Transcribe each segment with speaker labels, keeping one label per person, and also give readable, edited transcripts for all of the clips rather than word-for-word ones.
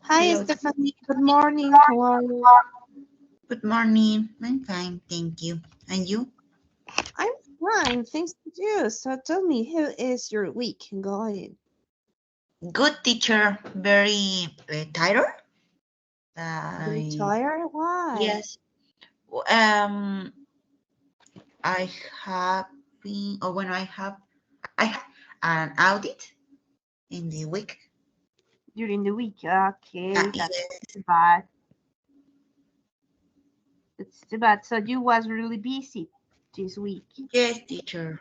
Speaker 1: Hi,
Speaker 2: Hello.
Speaker 1: Stephanie. Good morning. How are you?
Speaker 2: Good morning. I'm fine, thank you. And you?
Speaker 1: I'm fine. Thanks to you. So tell me, how is your week going?
Speaker 2: Good teacher. Very tired.
Speaker 1: Very
Speaker 2: I
Speaker 1: tired? Why?
Speaker 2: yes. Um, I have been, or when I have an audit in the week.
Speaker 1: During the week. Okay, that's
Speaker 2: Yes,
Speaker 1: too bad. That's too bad. So you was really busy this week.
Speaker 2: yes, teacher.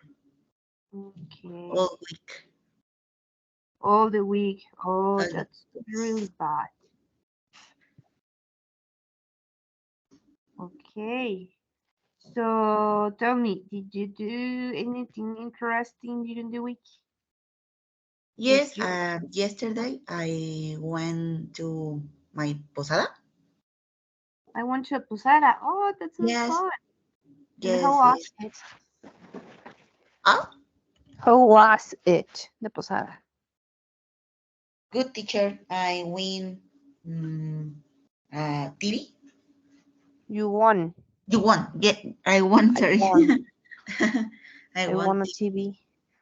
Speaker 1: Okay.
Speaker 2: All week.
Speaker 1: All the week. Oh,
Speaker 2: All the
Speaker 1: that's really bad. Okay. So tell me, did you do anything interesting during the week? Did
Speaker 2: Yes.
Speaker 1: you?
Speaker 2: Yesterday I went to my posada.
Speaker 1: I went to a posada. Oh, that sounds
Speaker 2: Yes,
Speaker 1: fun. And how
Speaker 2: yes,
Speaker 1: was
Speaker 2: yes.
Speaker 1: it?
Speaker 2: Oh,
Speaker 1: How was it, the posada?
Speaker 2: good teacher. I win TV.
Speaker 1: You won.
Speaker 2: You won. Yeah, I won.
Speaker 1: I
Speaker 2: Sorry.
Speaker 1: won.
Speaker 2: I
Speaker 1: I
Speaker 2: won.
Speaker 1: won a TV.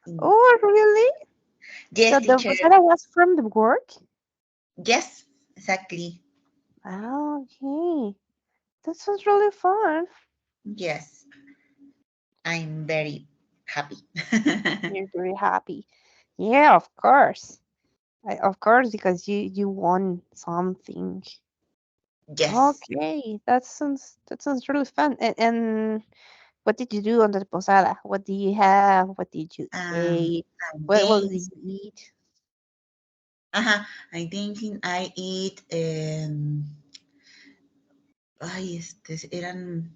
Speaker 2: TV.
Speaker 1: Oh, really? So
Speaker 2: Yes,
Speaker 1: the
Speaker 2: teacher.
Speaker 1: posada was from the work?
Speaker 2: Yes, exactly.
Speaker 1: Ah, okay. That sounds really fun.
Speaker 2: Yes, I'm very happy.
Speaker 1: You're very happy. Yeah, of course. Of course, because you won something.
Speaker 2: Yes.
Speaker 1: Okay, that sounds really fun. And what did you do on the posada? What do you have? What did you eat?
Speaker 2: I'm
Speaker 1: What did
Speaker 2: dancing.
Speaker 1: you eat?
Speaker 2: I'm thinking I eat. Ay, eran.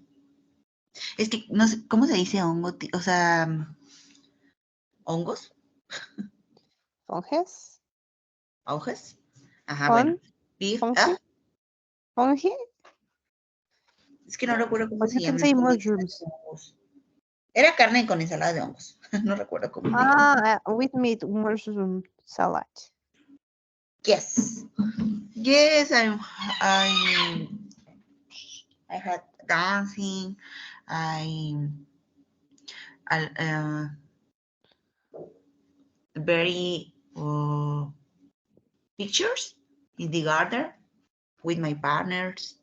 Speaker 2: Es que no sé cómo se dice hongo, o sea, hongos,
Speaker 1: Fungus?
Speaker 2: hojas. Ajá, bueno.
Speaker 1: Fun?
Speaker 2: Beef.
Speaker 1: Funky? Funky?
Speaker 2: Es que no recuerdo cómo
Speaker 1: But
Speaker 2: se
Speaker 1: you can
Speaker 2: llama
Speaker 1: say
Speaker 2: con ensalada
Speaker 1: mushrooms.
Speaker 2: de hongos. Era carne con ensalada de hongos. No recuerdo cómo se llama.
Speaker 1: With meat mushroom salad.
Speaker 2: Yes. Yes, I I had dancing. I uh, very pictures in the garden with my partners.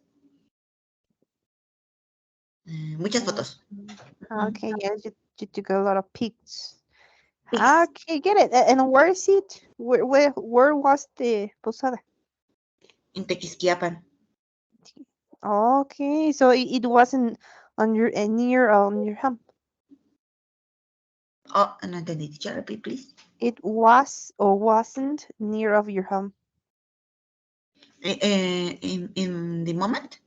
Speaker 2: Muchas fotos.
Speaker 1: Okay,
Speaker 2: Mm,
Speaker 1: okay, yeah, you took a lot of pics.
Speaker 2: pics
Speaker 1: Okay, get it. And where is it? Where was the posada?
Speaker 2: in Tequisquiapan.
Speaker 1: Okay, so it wasn't on your near on your home.
Speaker 2: Oh, no entendí. Teacher, repeat, please.
Speaker 1: It was or wasn't near of your home.
Speaker 2: In the moment,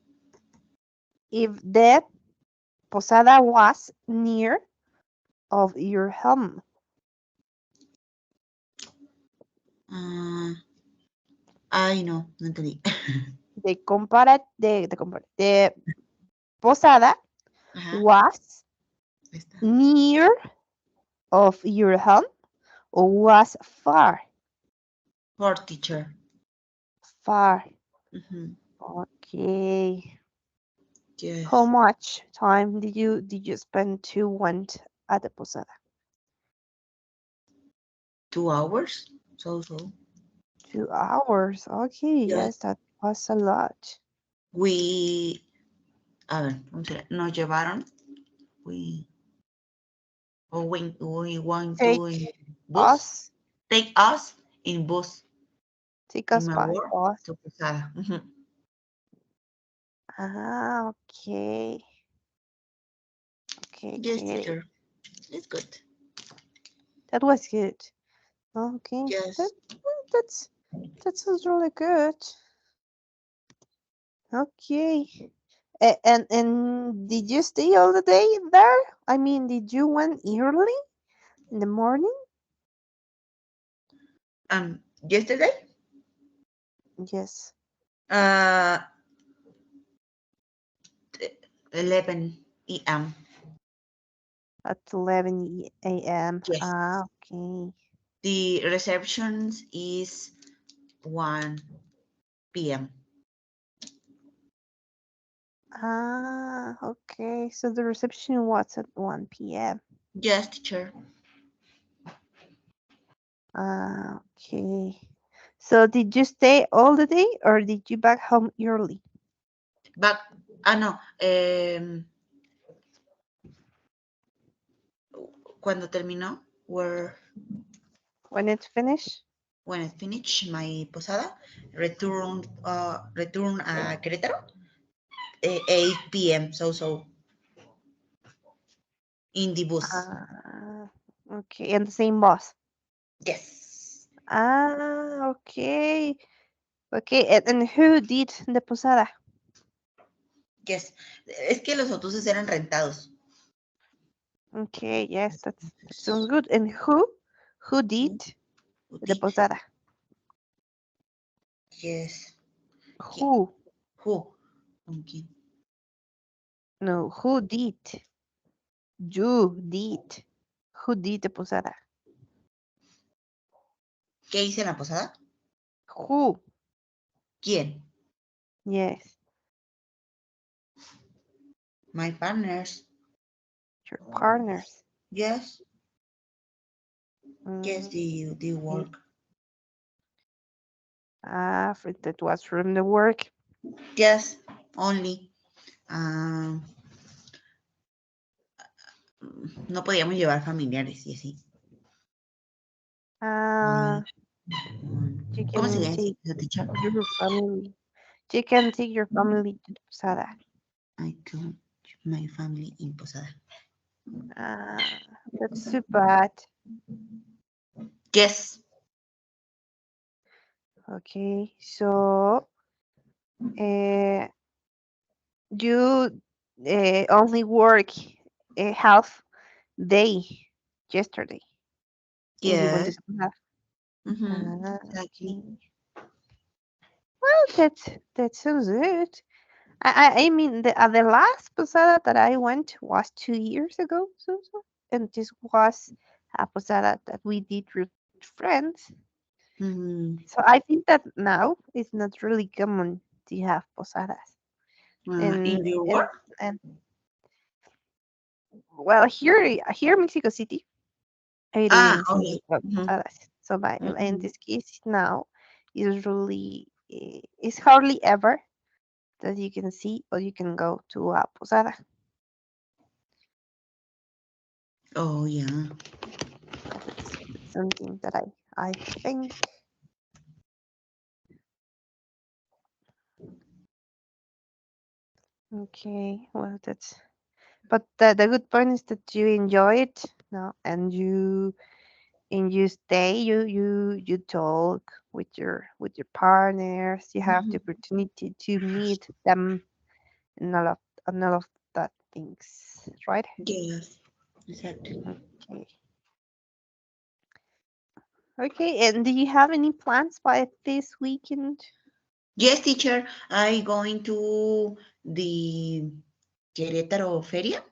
Speaker 1: If the posada was near of your home.
Speaker 2: uh, ay, no, no entendí.
Speaker 1: The posada
Speaker 2: Ajá,
Speaker 1: was
Speaker 2: ahí está.
Speaker 1: near of your home or was far?
Speaker 2: For teacher.
Speaker 1: Far.
Speaker 2: Mhm.
Speaker 1: Okay. How
Speaker 2: Yes.
Speaker 1: much time did you spend to went at the posada?
Speaker 2: 2 hours. So.
Speaker 1: 2 hours. Okay,
Speaker 2: Yes.
Speaker 1: yes, that was a lot.
Speaker 2: We, a ver, ¿cómo se llama? Nos llevaron. We, we want to
Speaker 1: Take
Speaker 2: in bus.
Speaker 1: us,
Speaker 2: Take us in bus
Speaker 1: take
Speaker 2: in
Speaker 1: us
Speaker 2: my
Speaker 1: by
Speaker 2: work
Speaker 1: bus.
Speaker 2: to Posada. Mhm.
Speaker 1: Okay. Okay,
Speaker 2: Yes,
Speaker 1: get it.
Speaker 2: teacher. It's good.
Speaker 1: That was good. Okay.
Speaker 2: Yes.
Speaker 1: That sounds really good. Okay. And did you stay all the day there? I mean, did you went early in the morning?
Speaker 2: Yesterday,
Speaker 1: Yes.
Speaker 2: uh, 11 a.m.
Speaker 1: At 11 a.m.
Speaker 2: Yes.
Speaker 1: Okay.
Speaker 2: The reception is 1 p.m.
Speaker 1: Okay. So the reception was at 1 p.m.
Speaker 2: Yes, teacher.
Speaker 1: Okay. So did you stay all the day or did you back home early
Speaker 2: Back, no, cuando terminó,
Speaker 1: when it finished?
Speaker 2: when I finished my posada, return a Querétaro, 8 p.m. So in the bus.
Speaker 1: Okay. And the same boss.
Speaker 2: Yes,
Speaker 1: Okay. Okay. And who did the posada?
Speaker 2: yes. Es que los autobuses eran rentados.
Speaker 1: Okay. Yes, that sounds
Speaker 2: Entonces,
Speaker 1: good. And who did
Speaker 2: who, who
Speaker 1: the
Speaker 2: did?
Speaker 1: posada?
Speaker 2: Yes. ¿Quién?
Speaker 1: Who?
Speaker 2: Who? ¿Con quién?
Speaker 1: No, who did? You did. Who did the posada?
Speaker 2: ¿Qué hice en la posada?
Speaker 1: Who?
Speaker 2: ¿Quién?
Speaker 1: Yes,
Speaker 2: My partners.
Speaker 1: your partners.
Speaker 2: Yes. Yes,
Speaker 1: Mm,
Speaker 2: the
Speaker 1: okay.
Speaker 2: work.
Speaker 1: That was from the work.
Speaker 2: Yes, only. No podíamos llevar familiares y así.
Speaker 1: Uh,
Speaker 2: Ay,
Speaker 1: you
Speaker 2: ¿cómo se
Speaker 1: can
Speaker 2: dice
Speaker 1: take
Speaker 2: eso, teacher?
Speaker 1: your family. You can take your family to the posada.
Speaker 2: I took my family in Posada.
Speaker 1: Uh, that's too bad.
Speaker 2: Yes.
Speaker 1: Okay, so uh, you only work half day yesterday, and you went to
Speaker 2: Yes.
Speaker 1: school half.
Speaker 2: Exactly.
Speaker 1: Okay. Well, that sounds good. I mean the last posada that I went was 2 years ago, and this was a posada that we did with friends.
Speaker 2: Mm-hmm.
Speaker 1: So I think that now it's not really common to have posadas, and
Speaker 2: In your
Speaker 1: and
Speaker 2: work?
Speaker 1: and well here in Mexico City, I didn't
Speaker 2: Okay.
Speaker 1: see
Speaker 2: Mm-hmm.
Speaker 1: posadas. So by in
Speaker 2: Mm-hmm.
Speaker 1: this case now is really it's hardly ever that you can see or you can go to a posada.
Speaker 2: Oh, yeah.
Speaker 1: That's something that I think. Okay, well that's but the good point is that you enjoy it, no, and you stay, you talk with your partners, you have the
Speaker 2: Mm-hmm.
Speaker 1: opportunity to meet them and all of that things, right?
Speaker 2: Yes. Exactly.
Speaker 1: Okay. Okay, and do you have any plans by this weekend?
Speaker 2: Yes, teacher. I going to the Querétaro Feria.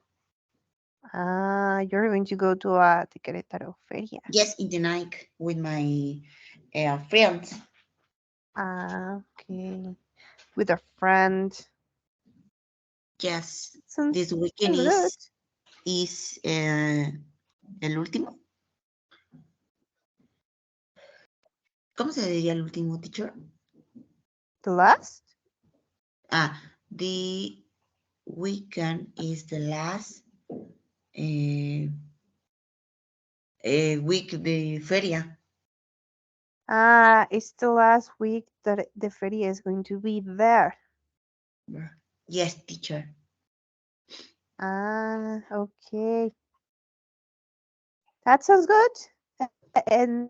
Speaker 1: You're going to go to a the Querétaro Feria.
Speaker 2: Yes, in the night with my friends.
Speaker 1: Okay. With a friend.
Speaker 2: Yes.
Speaker 1: Sounds
Speaker 2: This weekend
Speaker 1: sounds good.
Speaker 2: is el último. ¿Cómo se diría el último, teacher?
Speaker 1: The last?
Speaker 2: Ah, the weekend is the last uh, week de feria.
Speaker 1: It's the last week that the feria is going to be there.
Speaker 2: Yes, teacher.
Speaker 1: Okay. That sounds good. And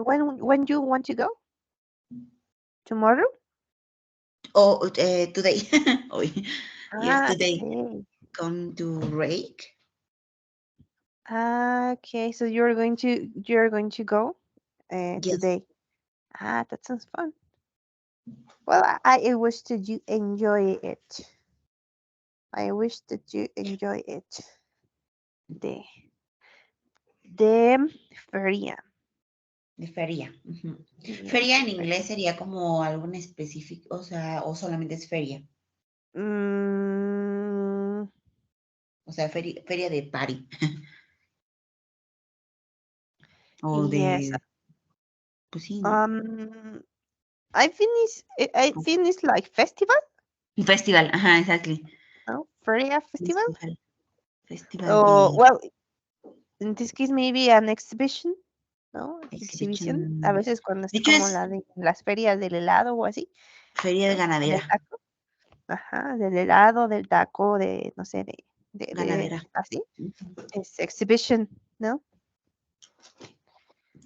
Speaker 1: when you want to go? Tomorrow?
Speaker 2: Oh, today. Oh, yes, today.
Speaker 1: Okay.
Speaker 2: Come to Rake.
Speaker 1: Okay, so you're going to go
Speaker 2: Yes.
Speaker 1: today. That sounds fun. Well, I wish that you enjoy it. I wish that you enjoy it. De, de feria.
Speaker 2: De feria. Ujú.
Speaker 1: Yes,
Speaker 2: Feria en
Speaker 1: feria.
Speaker 2: inglés sería como algo en específico, o sea, o solamente es feria.
Speaker 1: Mm,
Speaker 2: O sea, feria de party. O
Speaker 1: yes.
Speaker 2: de, pues sí, ¿no?
Speaker 1: Um, I think it's like festival,
Speaker 2: Un festival, ajá, exactly.
Speaker 1: no? Feria festival.
Speaker 2: Festival. Festival
Speaker 1: Oh,
Speaker 2: de
Speaker 1: well, in this case maybe an exhibition, ¿no? Exhibición. A
Speaker 2: exhibition.
Speaker 1: veces cuando
Speaker 2: De
Speaker 1: es
Speaker 2: hecho,
Speaker 1: como
Speaker 2: es
Speaker 1: la de las ferias del helado o así,
Speaker 2: feria de
Speaker 1: ¿no? O del
Speaker 2: ganadera.
Speaker 1: taco. Ajá, del helado, del taco, de, no sé, de
Speaker 2: Ganadera.
Speaker 1: así.
Speaker 2: Ujú.
Speaker 1: Es exhibition, ¿no?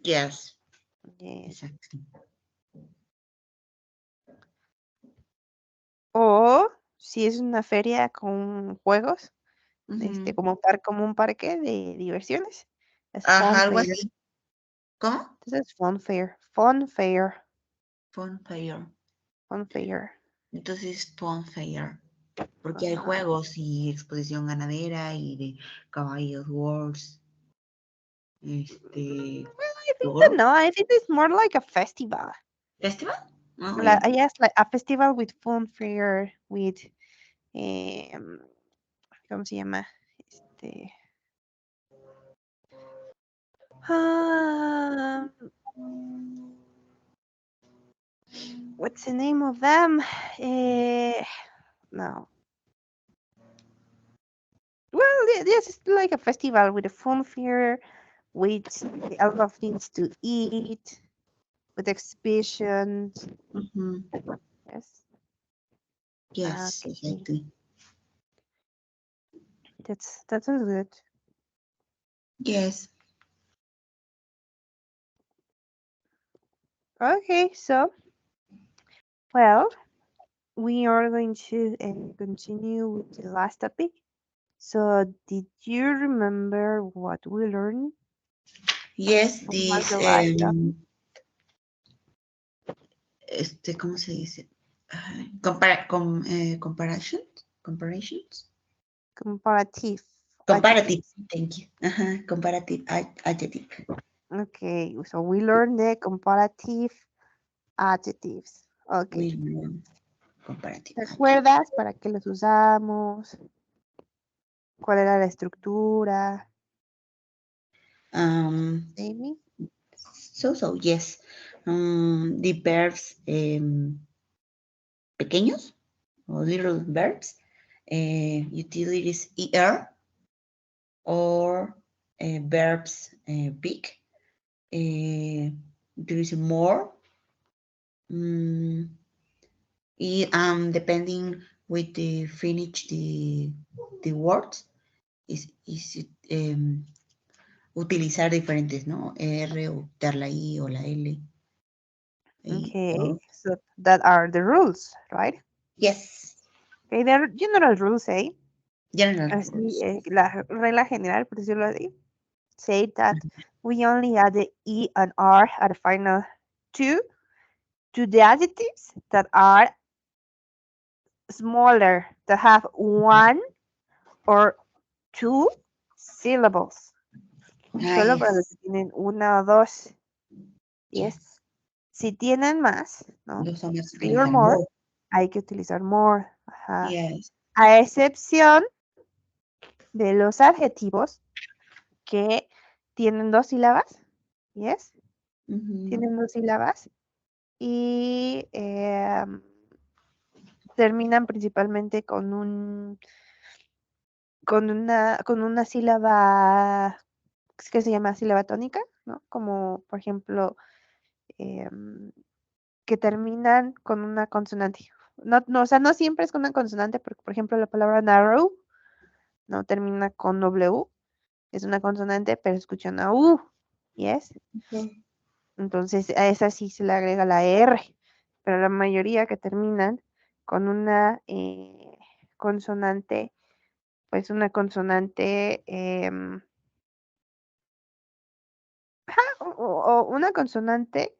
Speaker 2: Yes,
Speaker 1: Yes.
Speaker 2: exactly.
Speaker 1: O si es una feria con juegos,
Speaker 2: Ujú.
Speaker 1: como un parque de diversiones. Es fun
Speaker 2: Ajá, algo
Speaker 1: fair.
Speaker 2: así. ¿Cómo?
Speaker 1: Entonces, fun fair. Fun fair.
Speaker 2: Fun fair.
Speaker 1: Fun fair.
Speaker 2: Entonces, fun fair. Porque hay
Speaker 1: Ajá.
Speaker 2: juegos y exposición ganadera y de caballos, wars,
Speaker 1: I think that
Speaker 2: toro.
Speaker 1: no, I think it's more like a festival.
Speaker 2: ¿Festival? Oh,
Speaker 1: La,
Speaker 2: yeah.
Speaker 1: yes, like a festival with fun fair, with, em, ¿cómo se llama? Este, um, what's the name of them? No. Well, yes, it's like a festival with a fun fair, with a lot of things to eat, with exhibitions.
Speaker 2: Ujú.
Speaker 1: Yes.
Speaker 2: Yes,
Speaker 1: Okay.
Speaker 2: exactly.
Speaker 1: That's good.
Speaker 2: Yes.
Speaker 1: Okay, so well, we are going to continue with the last topic. So, did you remember what we learned?
Speaker 2: Yes,
Speaker 1: What was
Speaker 2: this,
Speaker 1: the last topic?
Speaker 2: ¿cómo se dice? Comparations?
Speaker 1: Comparative
Speaker 2: Comparative,
Speaker 1: adjectives.
Speaker 2: thank you. Ajá, comparative adjective.
Speaker 1: Okay, so we learned the comparative adjectives. Okay.
Speaker 2: We learn comparative adjective.
Speaker 1: ¿Recuerdas para qué los usamos? ¿Cuál era la estructura?
Speaker 2: Um,
Speaker 1: Amy?
Speaker 2: yes. The verbs pequeños o little verbs, utilities or verbs big, there is more, depending with the finish the words, is utilizar diferentes, ¿no? R, o quitar la I o la L.
Speaker 1: Okay,
Speaker 2: O,
Speaker 1: so that are the rules, right?
Speaker 2: yes,
Speaker 1: Okay, they're general rules, eh?
Speaker 2: general
Speaker 1: Así,
Speaker 2: rules.
Speaker 1: la regla general, por decirlo así, say that we only add the E and R at the final two to the adjectives that are smaller, that have one or two syllables.
Speaker 2: Ah,
Speaker 1: Solo para los que
Speaker 2: yes.
Speaker 1: tienen una o dos. Yes.
Speaker 2: Yes.
Speaker 1: Si tienen más, ¿no?
Speaker 2: Los hombres
Speaker 1: Three or
Speaker 2: utilizan
Speaker 1: more,
Speaker 2: more.
Speaker 1: hay que utilizar more. Ajá.
Speaker 2: Yes.
Speaker 1: A excepción de los adjetivos que tienen dos sílabas. Yes.
Speaker 2: Mhm.
Speaker 1: Tienen dos sílabas y terminan principalmente con una sílaba que se llama sílaba tónica, ¿no? Como por ejemplo em, que terminan con una consonante. No, no, o sea, no siempre es con una consonante, porque por ejemplo la palabra narrow no termina con W, es una consonante, pero escucha una U, ¿yes?
Speaker 2: Okay.
Speaker 1: Entonces a esa sí se le agrega la R, pero la mayoría que terminan con una consonante, pues una consonante, o una consonante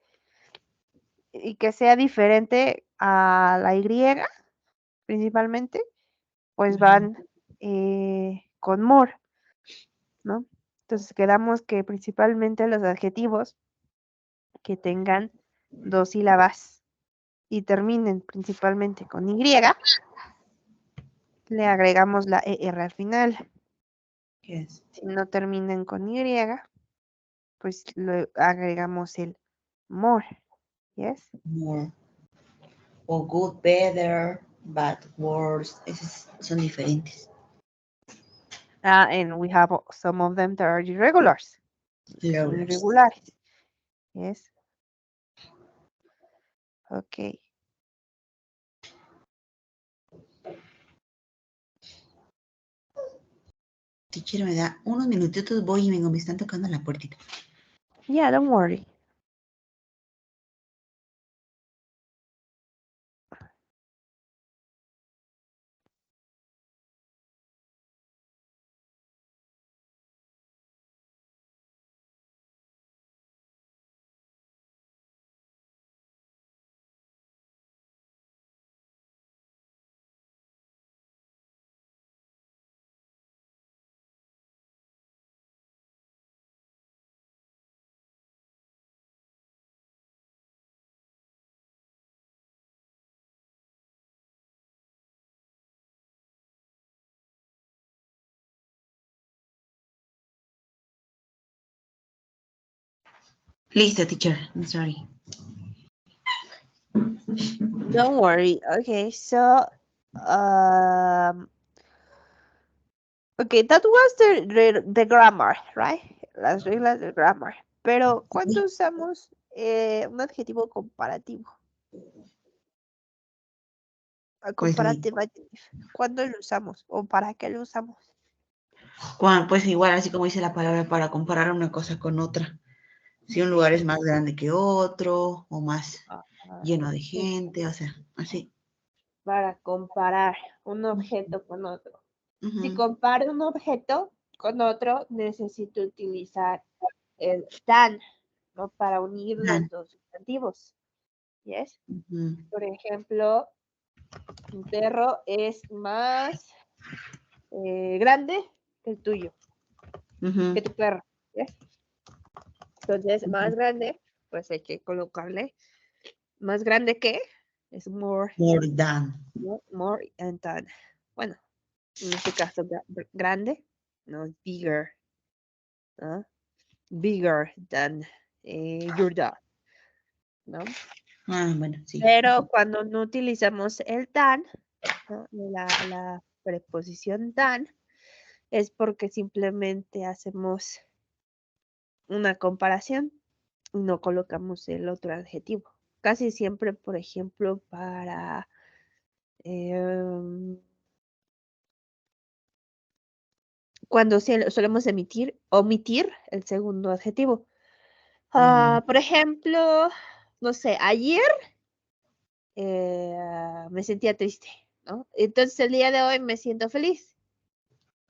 Speaker 1: y que sea diferente a la Y principalmente, pues
Speaker 2: Ujú.
Speaker 1: van con more. ¿no? Entonces quedamos que principalmente los adjetivos que tengan dos sílabas y terminen principalmente con Y, le agregamos la ER al final.
Speaker 2: Yes.
Speaker 1: Si no terminan con Y, pues le agregamos el more. Yes.
Speaker 2: More. O good, better, bad, worse. Esos son diferentes.
Speaker 1: And we have some of them that are irregulars. Son
Speaker 2: Irregulars.
Speaker 1: irregulares. Yes. Ok.
Speaker 2: Teacher, me da unos minutitos, voy y vengo, me están tocando la puertita.
Speaker 1: Yeah, don't worry.
Speaker 2: Listo, teacher. I'm sorry.
Speaker 1: Don't worry. Okay, so okay, that was the grammar, right? Las reglas del grammar. Pero ¿cuándo usamos un adjetivo comparativo? A
Speaker 2: Pues,
Speaker 1: comparative adjective. ¿Cuándo lo usamos? ¿O para qué lo usamos?
Speaker 2: pues igual, así como dice la palabra, para comparar una cosa con otra. Si un lugar es más grande que otro o más lleno de
Speaker 1: Sí,
Speaker 2: gente, o sea, así.
Speaker 1: para comparar un objeto con otro. Si
Speaker 2: Ujú.
Speaker 1: comparo un objeto con otro, necesito utilizar el than, ¿no? Para unir
Speaker 2: Ajá.
Speaker 1: los dos sustantivos. ¿Yes?
Speaker 2: Ujú.
Speaker 1: Por ejemplo, mi perro es más grande que el tuyo,
Speaker 2: Ujú.
Speaker 1: que tu perro. ¿Yes? Entonces,
Speaker 2: Ujú.
Speaker 1: más grande, pues hay que colocarle más grande que es more,
Speaker 2: More than.
Speaker 1: ¿no? More and than. Bueno, en este caso, grande, no, bigger, ¿no? Bigger than your dog, ¿no?
Speaker 2: Ah, bueno, sí.
Speaker 1: Pero cuando no utilizamos el than, ¿no? La preposición than, es porque simplemente hacemos una comparación y no colocamos el otro adjetivo. Casi siempre, por ejemplo, para cuando solemos omitir el segundo adjetivo. Por ejemplo, no sé, ayer me sentía triste, ¿no? Entonces el día de hoy me siento feliz.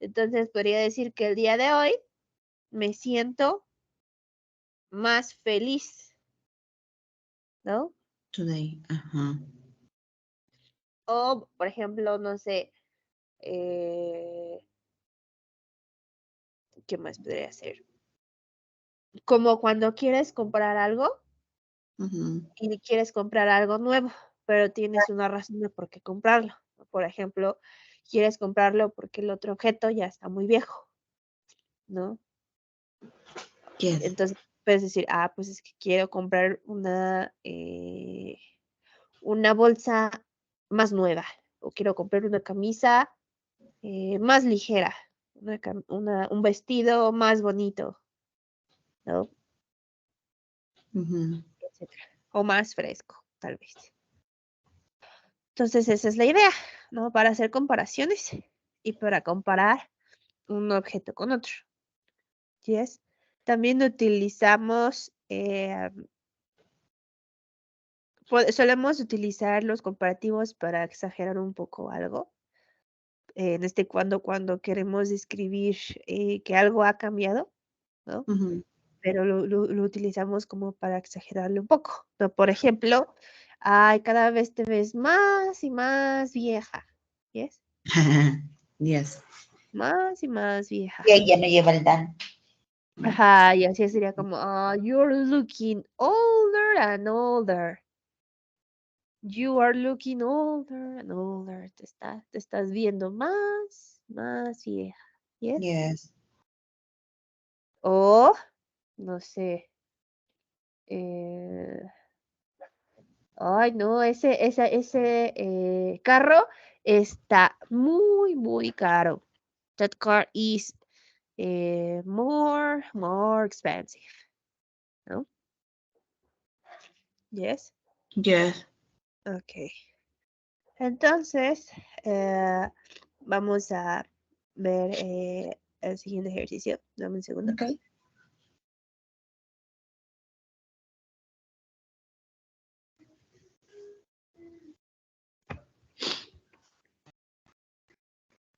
Speaker 1: Entonces podría decir que el día de hoy me siento más feliz, ¿no?
Speaker 2: Today. Ajá.
Speaker 1: O, por ejemplo, no sé, eh, ¿qué más podría ser? Como cuando quieres comprar algo
Speaker 2: Ujú.
Speaker 1: y quieres comprar algo nuevo, pero tienes una razón de por qué comprarlo. Por ejemplo, quieres comprarlo porque el otro objeto ya está muy viejo, ¿no?
Speaker 2: Yes.
Speaker 1: Entonces puedes decir, pues es que quiero comprar una bolsa más nueva o quiero comprar una camisa más ligera, un vestido más bonito, ¿no?
Speaker 2: Ujú.
Speaker 1: Etcétera. O más fresco, tal vez. Entonces esa es la idea, ¿no? Para hacer comparaciones y para comparar un objeto con otro. ¿Yes? También utilizamos, solemos utilizar los comparativos para exagerar un poco algo. Cuando queremos describir que algo ha cambiado, ¿no?
Speaker 2: Ujú.
Speaker 1: Pero lo utilizamos como para exagerarle un poco, ¿no? Por ejemplo, ay, cada vez te ves más y más vieja, ¿yes?
Speaker 2: Yes.
Speaker 1: más y más vieja.
Speaker 2: Y ahí ya no lleva el dan.
Speaker 1: Ajá, y así sería como, you're looking older and older. You are looking older and older. Te estás viendo más vieja. Yes.
Speaker 2: Yes.
Speaker 1: O, no sé. eh, Ay, no, ese carro está muy caro. That car is more expensive, ¿no? Yes.
Speaker 2: Yes.
Speaker 1: Okay. Entonces, eh, vamos a ver el siguiente ejercicio. Dame un segundo.
Speaker 2: Okay.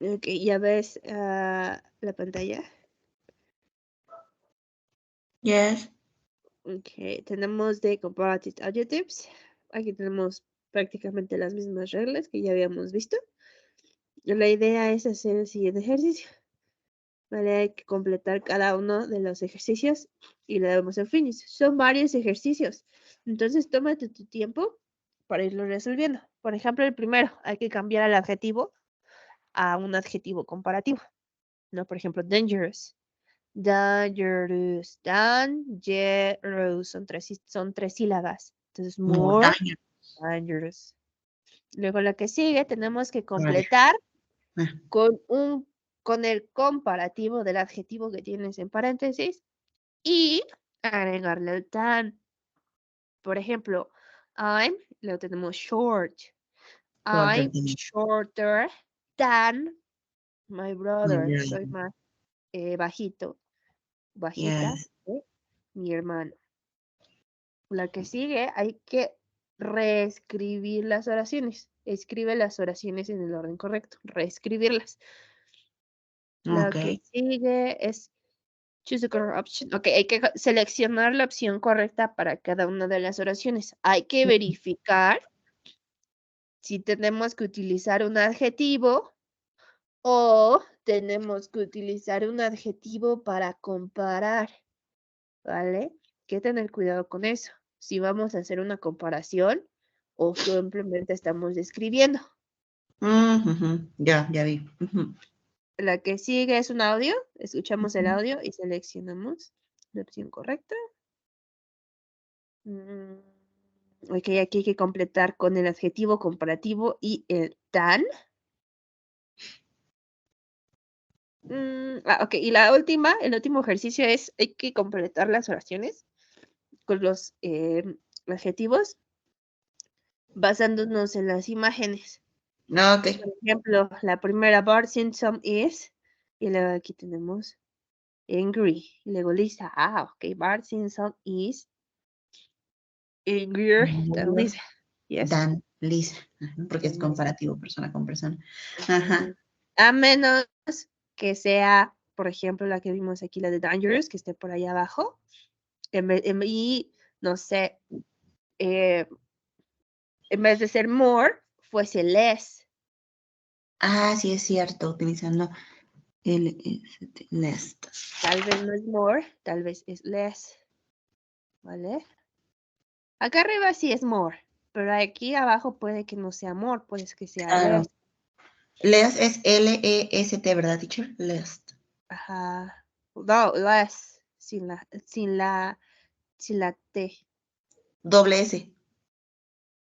Speaker 1: Ok, ya ves la pantalla.
Speaker 2: Yes.
Speaker 1: Ok, tenemos de Comparative Adjectives. Aquí tenemos prácticamente las mismas reglas que ya habíamos visto. La idea es hacer el siguiente ejercicio. ¿Vale? Hay que completar cada uno de los ejercicios y le damos en finish. Son varios ejercicios. Entonces, tómate tu tiempo para irlo resolviendo. Por ejemplo, el primero, hay que cambiar el adjetivo a un adjetivo comparativo. ¿No? Por ejemplo, dangerous. Dangerous. Dangerous. Son tres sílabas. Entonces,
Speaker 2: More
Speaker 1: more
Speaker 2: daño.
Speaker 1: dangerous. Luego, lo que sigue, tenemos que
Speaker 2: Vale.
Speaker 1: completar
Speaker 2: Ah,
Speaker 1: con el comparativo del adjetivo que tienes en paréntesis y agregarle el tan. Por ejemplo, I'm, lo tenemos short.
Speaker 2: shorter
Speaker 1: I'm
Speaker 2: than
Speaker 1: shorter than my
Speaker 2: my
Speaker 1: brother. Soy
Speaker 2: brother.
Speaker 1: más bajito, bajita
Speaker 2: Yes.
Speaker 1: que mi hermano. La que sigue, hay que reescribir las oraciones. Escribe las oraciones en el orden correcto. Reescribirlas. La que
Speaker 2: Okay.
Speaker 1: sigue es choose the correct option. Ok, hay que seleccionar la opción correcta para cada una de las oraciones. Hay que verificar si tenemos que utilizar un adjetivo o tenemos que utilizar un adjetivo para comparar, ¿vale? Hay que tener cuidado con eso. Si vamos a hacer una comparación o simplemente estamos describiendo.
Speaker 2: Ya vi.
Speaker 1: La que sigue es un audio. Escuchamos el audio y seleccionamos la opción correcta. Mm, ok, aquí hay que completar con el adjetivo comparativo y el tan. Ok, y el último ejercicio es, hay que completar las oraciones con los adjetivos basándonos en las imágenes.
Speaker 2: Okay.
Speaker 1: Por ejemplo, la primera, Bart Simpson is, y luego aquí tenemos angry. Y luego Lisa, ok, Bart Simpson is angrier than
Speaker 2: More
Speaker 1: Lisa. Yes.
Speaker 2: than Lisa. Ajá, porque es
Speaker 1: Yes.
Speaker 2: comparativo persona con persona.
Speaker 1: Ujú.
Speaker 2: Ajá.
Speaker 1: A menos que sea, por ejemplo, la que vimos aquí, la de Dangerous, que esté por ahí abajo. Y no sé, eh, en vez de ser more, fuese less.
Speaker 2: Ah, sí es cierto, utilizando el list.
Speaker 1: Tal vez no es more, tal vez es less. ¿Vale? Acá arriba sí es more, pero aquí abajo puede que no sea more, puede que sea
Speaker 2: Claro.
Speaker 1: less.
Speaker 2: Lest es L-E-S-T, ¿verdad, teacher? Lest.
Speaker 1: Ajá. No, less, sin la T.
Speaker 2: Doble S.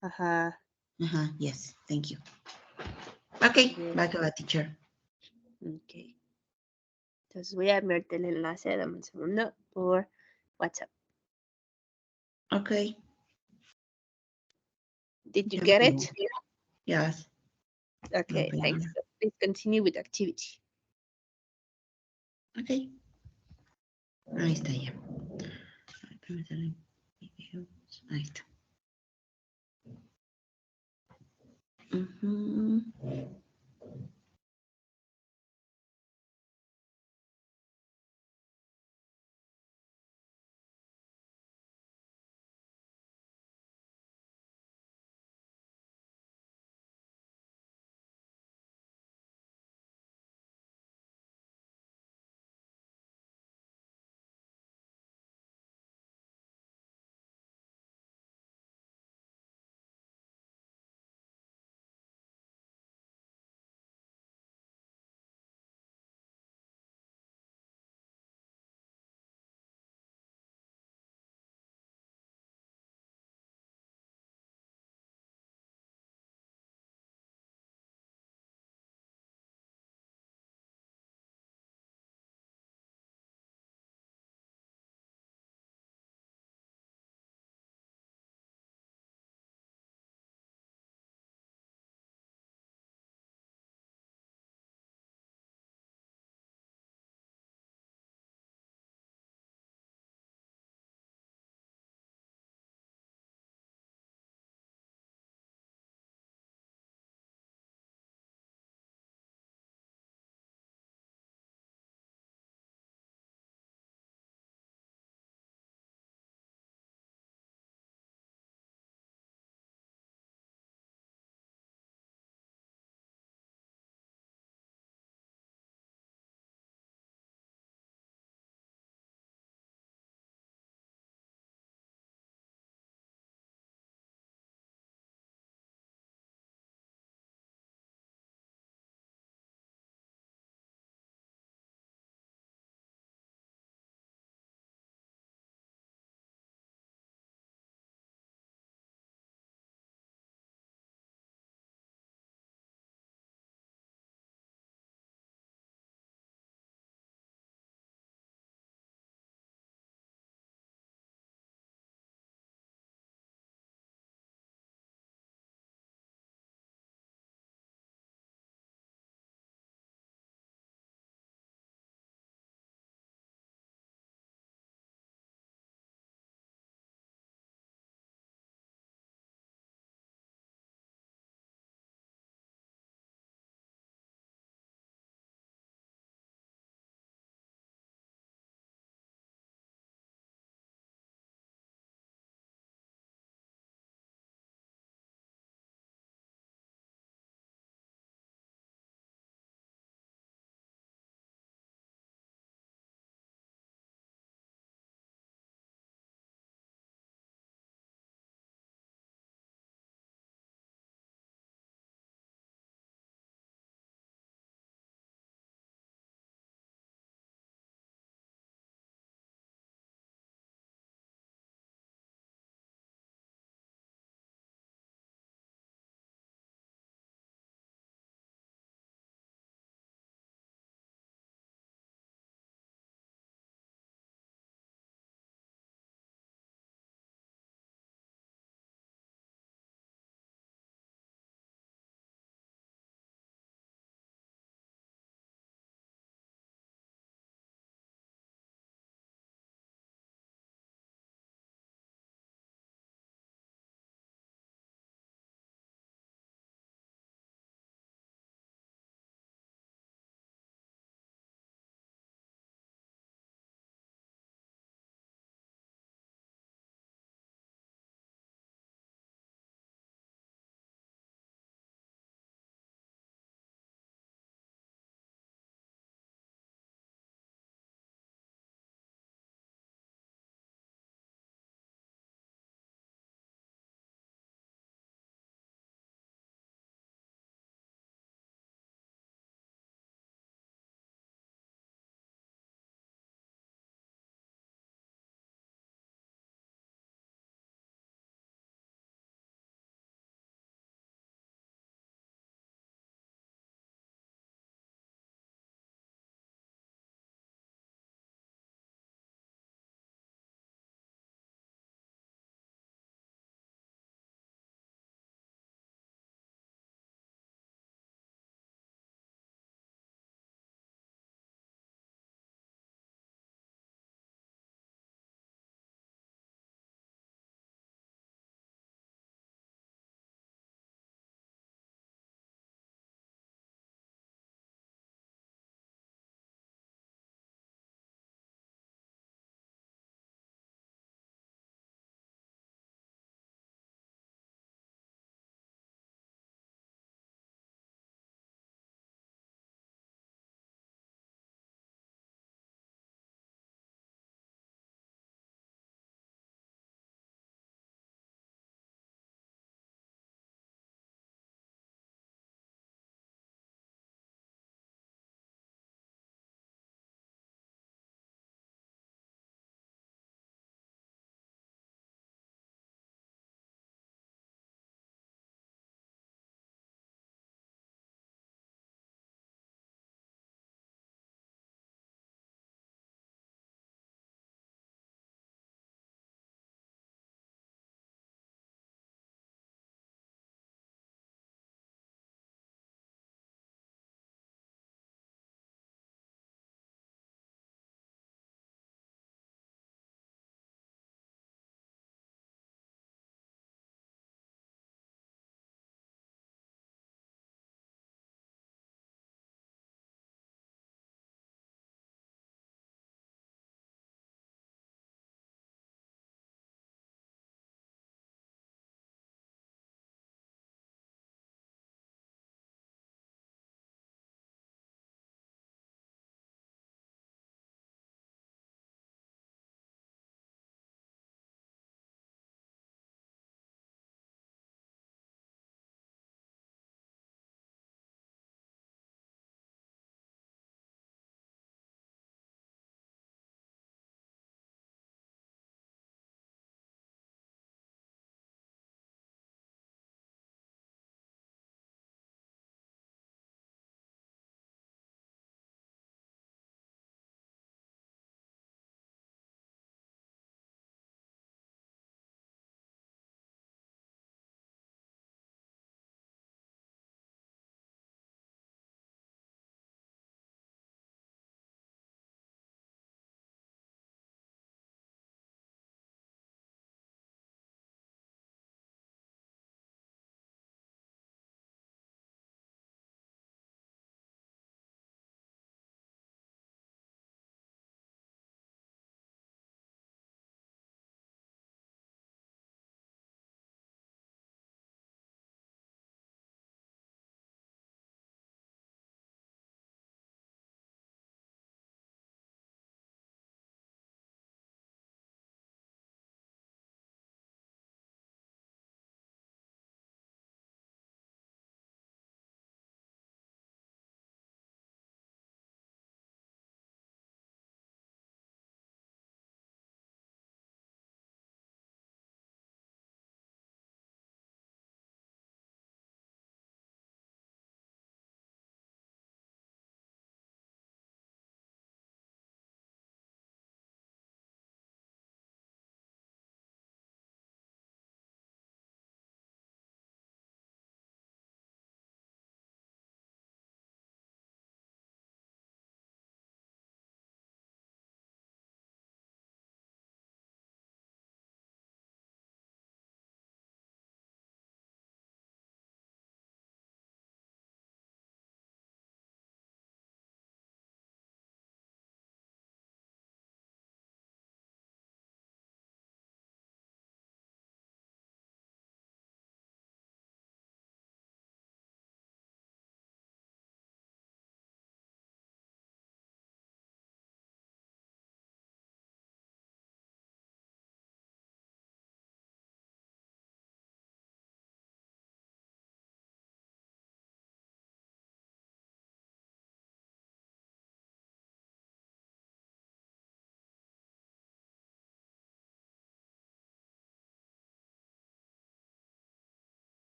Speaker 1: Ajá.
Speaker 2: Ajá, yes, thank you. Ok,
Speaker 1: Bien.
Speaker 2: va que va, teacher.
Speaker 1: Ok. Entonces voy a enviarte el enlace, dame un segundo, por WhatsApp.
Speaker 2: Ok,
Speaker 1: Did you
Speaker 2: ya me
Speaker 1: get
Speaker 2: llegó.
Speaker 1: it?
Speaker 2: Yes.
Speaker 1: Okay, thanks. So please continue with the activity.
Speaker 2: Ok, ahí está ya. Ahí está. Ujú.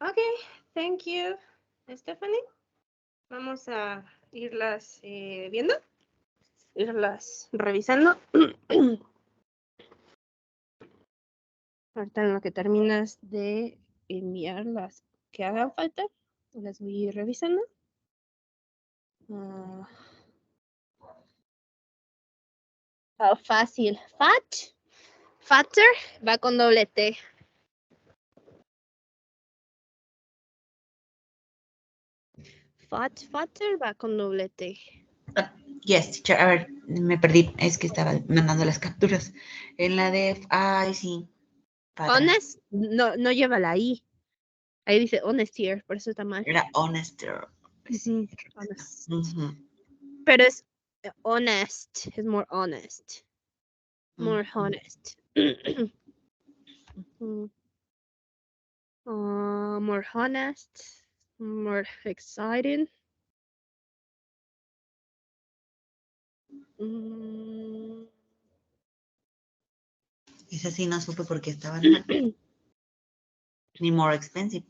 Speaker 1: Ok, thank you, Stephanie. Vamos a irlas viendo, irlas revisando. Ahorita en lo que terminas de enviar las que hagan falta, las voy a ir revisando. Fácil. Fatter va con doble T. Fatter va con doble T.
Speaker 2: Yes, teacher. A ver, me perdí. Es que estaba mandando las capturas. En la de... Ay, sí. Fatter.
Speaker 1: Honest, no lleva la I. Ahí dice honest here, por eso está mal.
Speaker 2: Era honester. Sí.
Speaker 1: Honest.
Speaker 2: Pero
Speaker 1: es honest, es more honest. More honest. More honest, more exciting.
Speaker 2: Esa sí no supe por qué estaban mal. Ni more expensive.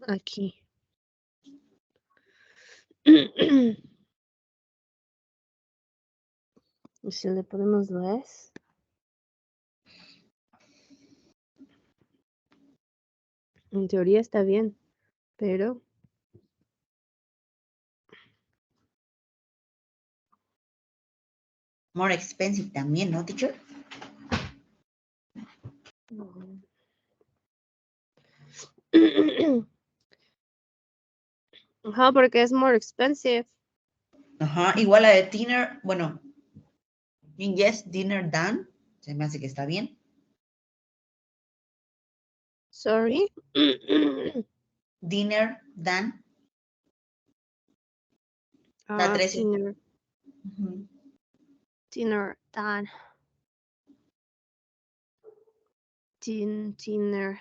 Speaker 1: Aquí. Y si le ponemos less. En teoría está bien, pero
Speaker 2: More expensive también, ¿no, teacher?
Speaker 1: Ajá, porque es more expensive.
Speaker 2: Ajá, igual la de dinner, bueno, yes, dinner done, se me hace que está bien.
Speaker 1: Sorry.
Speaker 2: Dinner done. La 13.
Speaker 1: Dinner. Dinner done. Dinner.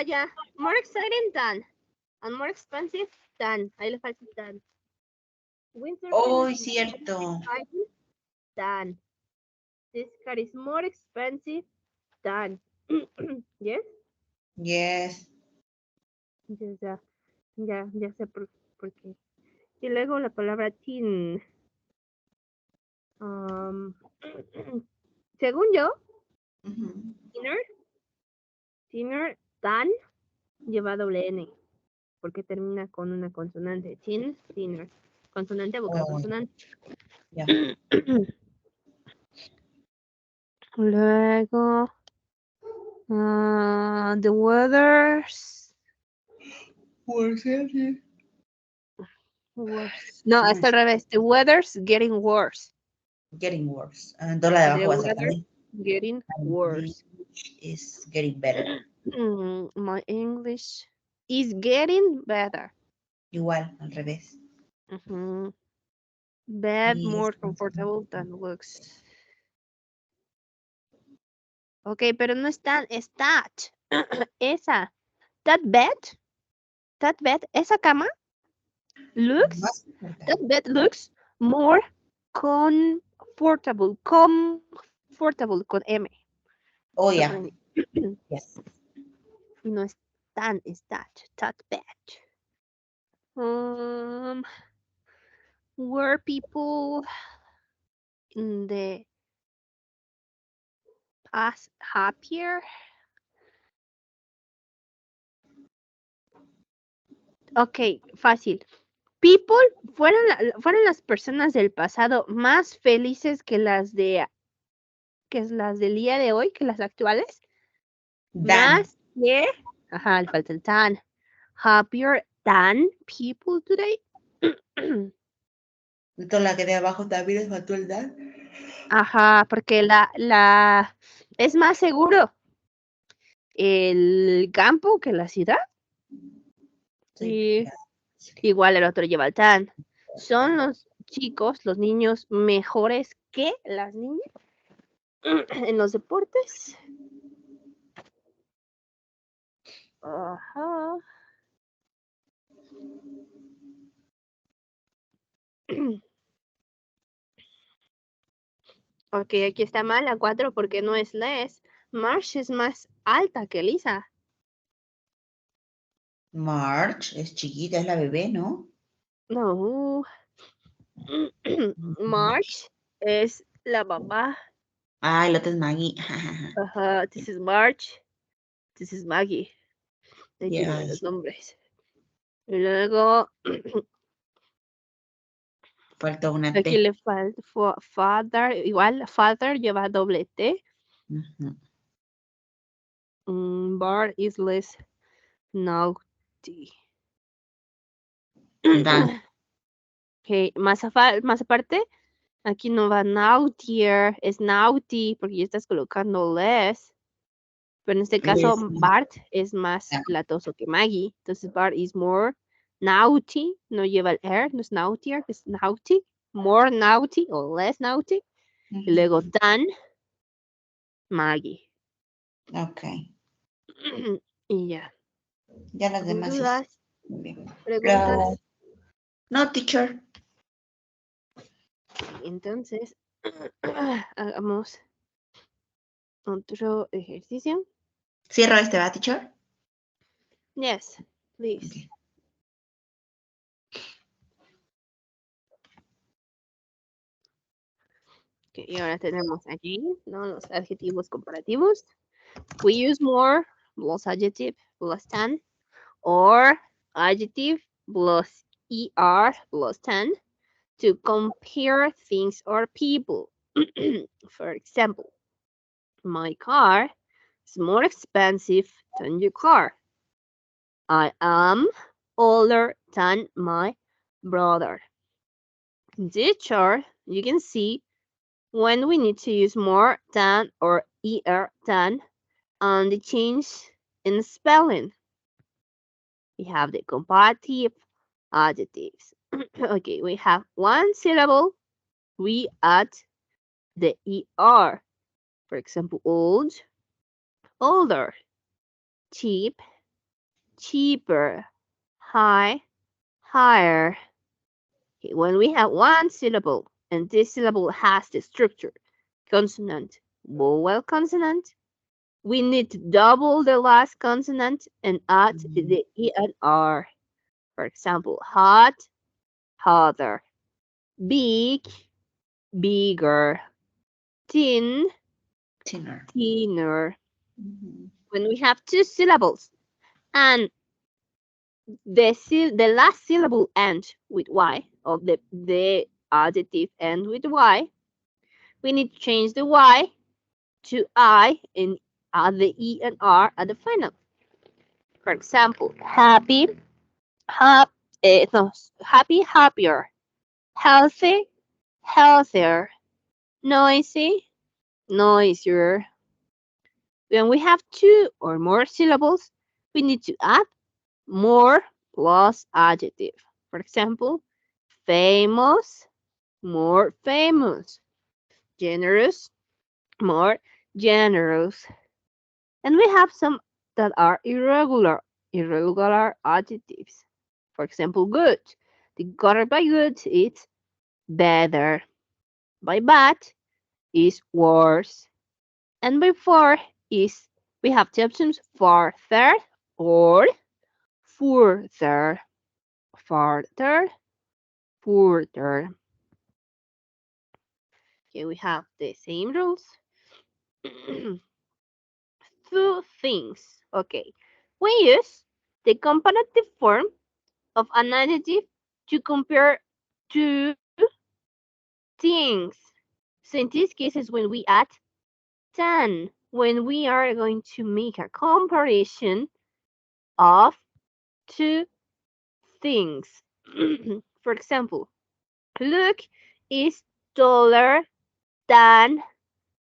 Speaker 1: Ya. More exciting done. And more expensive done. Ahí le falta done. Winter
Speaker 2: Oh, cierto.
Speaker 1: done. This car is more expensive than. Yes?
Speaker 2: Yes.
Speaker 1: Ya sé por qué. Y luego la palabra teen. Según yo, thinner, tan, lleva doble N. Porque termina con una consonante. Teen, thinner. Consonante, vocal, consonante.
Speaker 2: Ya.
Speaker 1: Luego, the weather's worse. No, está al revés. The weather's getting worse.
Speaker 2: Getting worse. Entonces la de abajo
Speaker 1: The
Speaker 2: va a ser
Speaker 1: weather's
Speaker 2: también.
Speaker 1: getting worse.
Speaker 2: Is getting better.
Speaker 1: My English is getting better.
Speaker 2: Igual, al revés.
Speaker 1: Bed more comfortable than looks. Ok, pero no es tan, es that. Esa. That bed, esa cama looks, that bed looks more comfortable con M.
Speaker 2: Oh, yeah. Yes.
Speaker 1: Y no es tan, es that bed. Were people in the past happier? Ok, fácil. People fueron las personas del pasado más felices que las del día de hoy, que las actuales. Más que, ajá, le falta el tan. Happier than people today.
Speaker 2: Entonces la que de abajo también les faltó el dan.
Speaker 1: Ajá, porque es más seguro el campo que la ciudad. Sí. Igual el otro lleva el tan. Son los chicos, los niños mejores que las niñas en los deportes. Ajá. Ok, aquí está mal la 4 porque no es less. March es más alta que Lisa.
Speaker 2: March es chiquita, es la bebé, ¿no?
Speaker 1: No. March es la mamá.
Speaker 2: Ah, el otro es Maggie.
Speaker 1: Ajá, this is March. This is Maggie. Ahí tienen los
Speaker 2: Yes.
Speaker 1: nombres. Y luego,
Speaker 2: Falta una
Speaker 1: aquí
Speaker 2: T.
Speaker 1: le falta father. Igual, father lleva doble T.
Speaker 2: Ujú.
Speaker 1: Bar is less naughty.
Speaker 2: Dan.
Speaker 1: Okay, más aparte, aquí no va nautier, es naughty porque ya estás colocando less. Pero en este caso,
Speaker 2: Les.
Speaker 1: Bart es más latoso que Maggie. Entonces, Bart is more naughty. No lleva el air, no es nautier, es naughty. More naughty o less naughty. Y luego, than Maggie.
Speaker 2: Ok.
Speaker 1: Y ya.
Speaker 2: Ya las demás sí.
Speaker 1: ¿Dudas?
Speaker 2: Muy bien.
Speaker 1: ¿Preguntas?
Speaker 2: No, teacher.
Speaker 1: Entonces, hagamos otro ejercicio.
Speaker 2: Cierro este, ¿va, teacher?
Speaker 1: Yes, please.
Speaker 2: Ok.
Speaker 1: Okay, y ahora tenemos aquí, ¿no? Los adjetivos comparativos. We use more plus adjective plus than, or adjective plus er plus than to compare things or people. For example, my car is more expensive than your car. I am older than my brother. In this chart, you can see when we need to use more than or er than and the change in spelling. We have the comparative adjectives. Okay, we have one syllable. We add the er. For example, old, older, cheap, cheaper, high, higher. Okay, when we have one syllable and this syllable has the structure consonant, vowel consonant, we need to double the last consonant and add the E and R. For example, hot, hotter, big, bigger, thin,
Speaker 2: Thinner.
Speaker 1: thinner. When we have two syllables and the last syllable ends with Y, or the adjective ends with Y, we need to change the Y to I and add the E and R at the final. For example, happy, no, happy, happier, healthy, healthier, noisy, noisier. When we have two or more syllables, we need to add more plus adjective. For example, famous, more famous, generous, more generous. And we have some that are irregular adjectives. For example, good. The gutter by good is better. By bad is worse. And by far is we have the options farther or further. Farther, further. Okay, we have the same rules. Two things. Okay. We use the comparative form of an adjective to compare two things. So in this case is when we add than, when we are going to make a comparison of two things. For example, Luke is taller than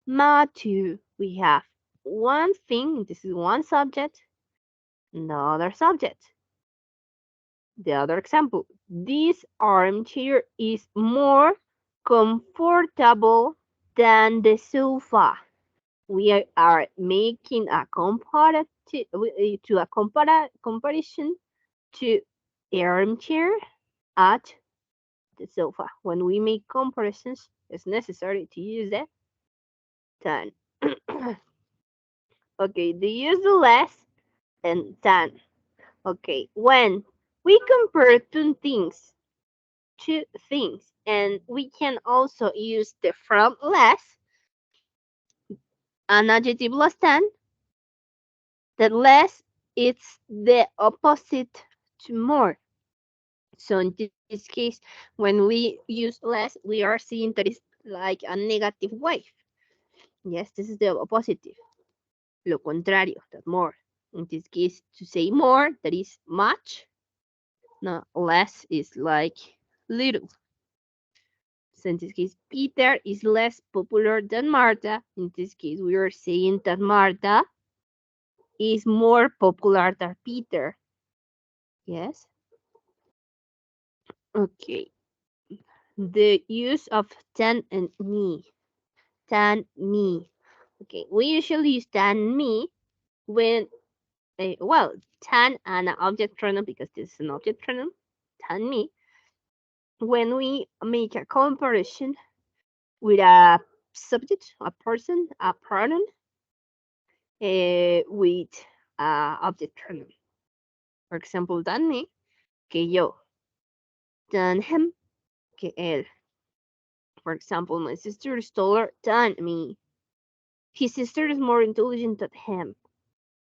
Speaker 1: Matthew. We have one thing, this is one subject, another subject. The other example, this armchair is more comfortable than the sofa. We are making a comparative to a comparison to armchair at the sofa. When we make comparisons, it's necessary to use that Than. Okay, they use the less and than. Okay, when we compare two things, and we can also use the from less, an adjective less than, the less it's the opposite to more. So in this case, when we use less, we are seeing that is like a negative wave. Yes, this is the opposite. Lo contrario, that more. In this case, to say more, that is much. No, less is like little. So in this case, Peter is less popular than Martha. In this case, we are saying that Martha is more popular than Peter. Yes. Okay. The use of than and me. Than me. Okay. We usually use than me when, well, than and an object pronoun because this is an object pronoun. Than me. When we make a comparison with a subject, a person, a pronoun, with object pronoun. For example, than me, que yo. Than him, que él. For example, my sister is taller than me. His sister is more intelligent than him.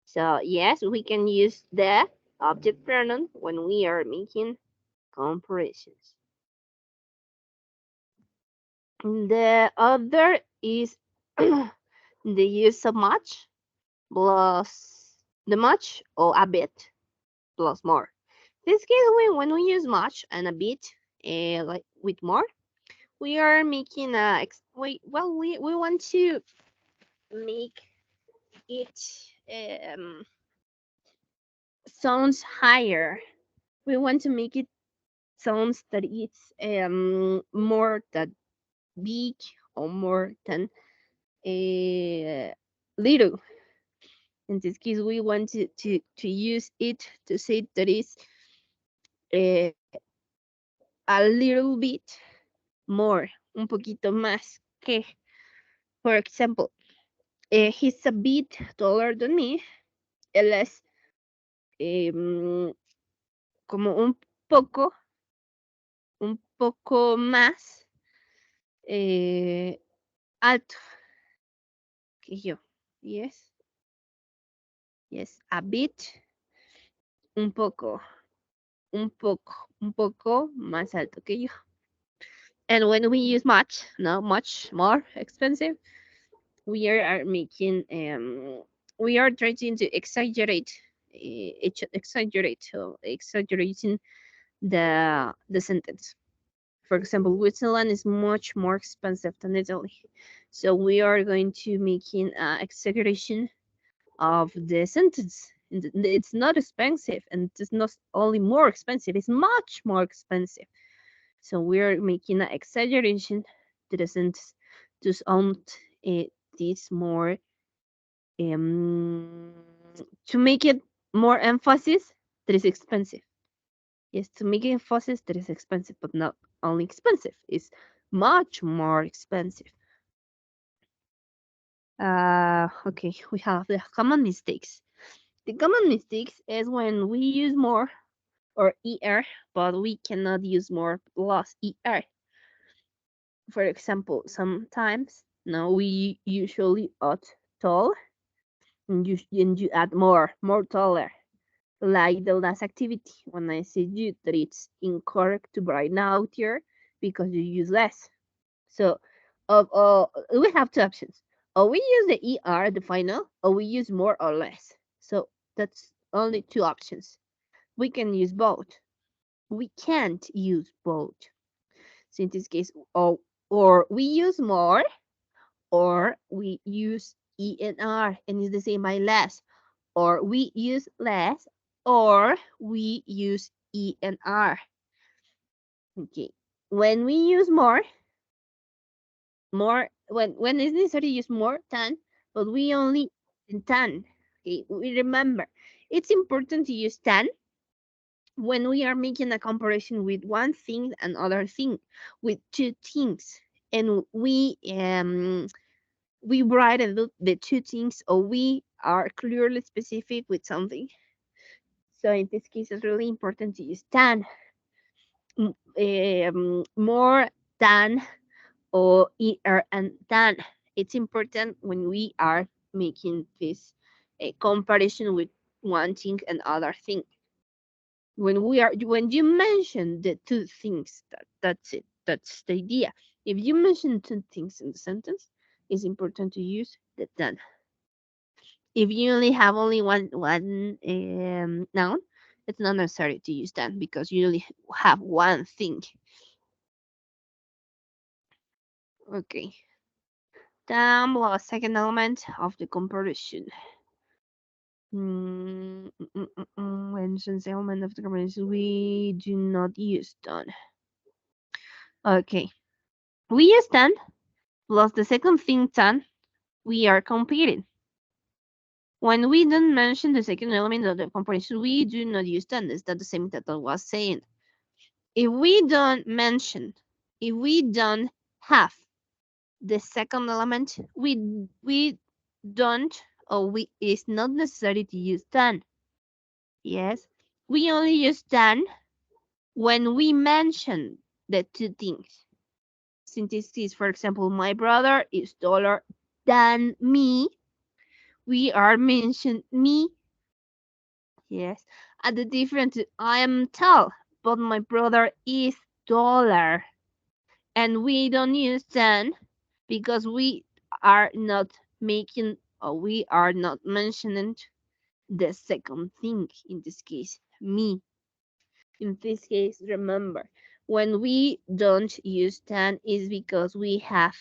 Speaker 1: So yes, we can use the object pronoun when we are making comparisons. The other is the use of much plus the much or a bit plus more. This case, when we use much and a bit, like with more, we are making we want to make it sounds higher. We want to make it sounds that it's more than big or more than little. In this case, we want to use it to say that is uh, a little bit more, un poquito más que. For example, he's a bit taller than me. Él es em, como poco, un poco más alto que yo. Yes, yes, a bit, un poco, un poco más alto que yo. And when we use much, no, much more expensive, we are making we are trying to exaggerate, exaggerating the sentence. For example, Switzerland is much more expensive than Italy, so we are going to making exaggeration of the sentence. It's not expensive, and it's not only more expensive; it's much more expensive. So we are making an exaggeration to the sentence to sound this more um, to make it more emphasis that is expensive. Yes, to make emphasis that is expensive, but not only expensive, it's much more expensive. Okay, we have the common mistakes. The common mistakes is when we use more or er, but we cannot use more plus er. For example, sometimes no, we usually add tall and you add more taller. Like the last activity, when I said you that it's incorrect to write out here because you use less. So, we have two options. Or we use the er at the final, or we use more or less. So that's only two options. We can use both. We can't use both. So in this case, or we use more, or we use e and r, and it's the same by less. Or we use less, or we use E and R. Okay. When we use more when it's necessary to use more than, but we only than. Okay, we remember it's important to use than when we are making a comparison with one thing and other thing, with two things, and we we write the two things, or we are clearly specific with something. So in this case, it's really important to use than, more than, or and than. It's important when we are making this comparison with one thing and other thing. When you mention the two things, that's it. That's the idea. If you mention two things in the sentence, it's important to use the than. If you only one noun, it's not necessary to use than because you only have one thing. Okay. Then plus second element of the comparison. Mentions element of the comparison. We do not use done. Okay. We use done plus the second thing done. We are competing. When we don't mention the second element of the comparison, we do not use done. Is that the same that I was saying? If we don't mention, if we don't have the second element, we don't, or we it's not necessary to use done. Yes, we only use done when we mention the two things. Since this is, for example, my brother is taller than me, we are mention me. Yes, and the difference is I am tall, but my brother is taller, and we don't use than because we are not making, or we are not mentioning the second thing, in this case me. In this case, remember, when we don't use than is because we have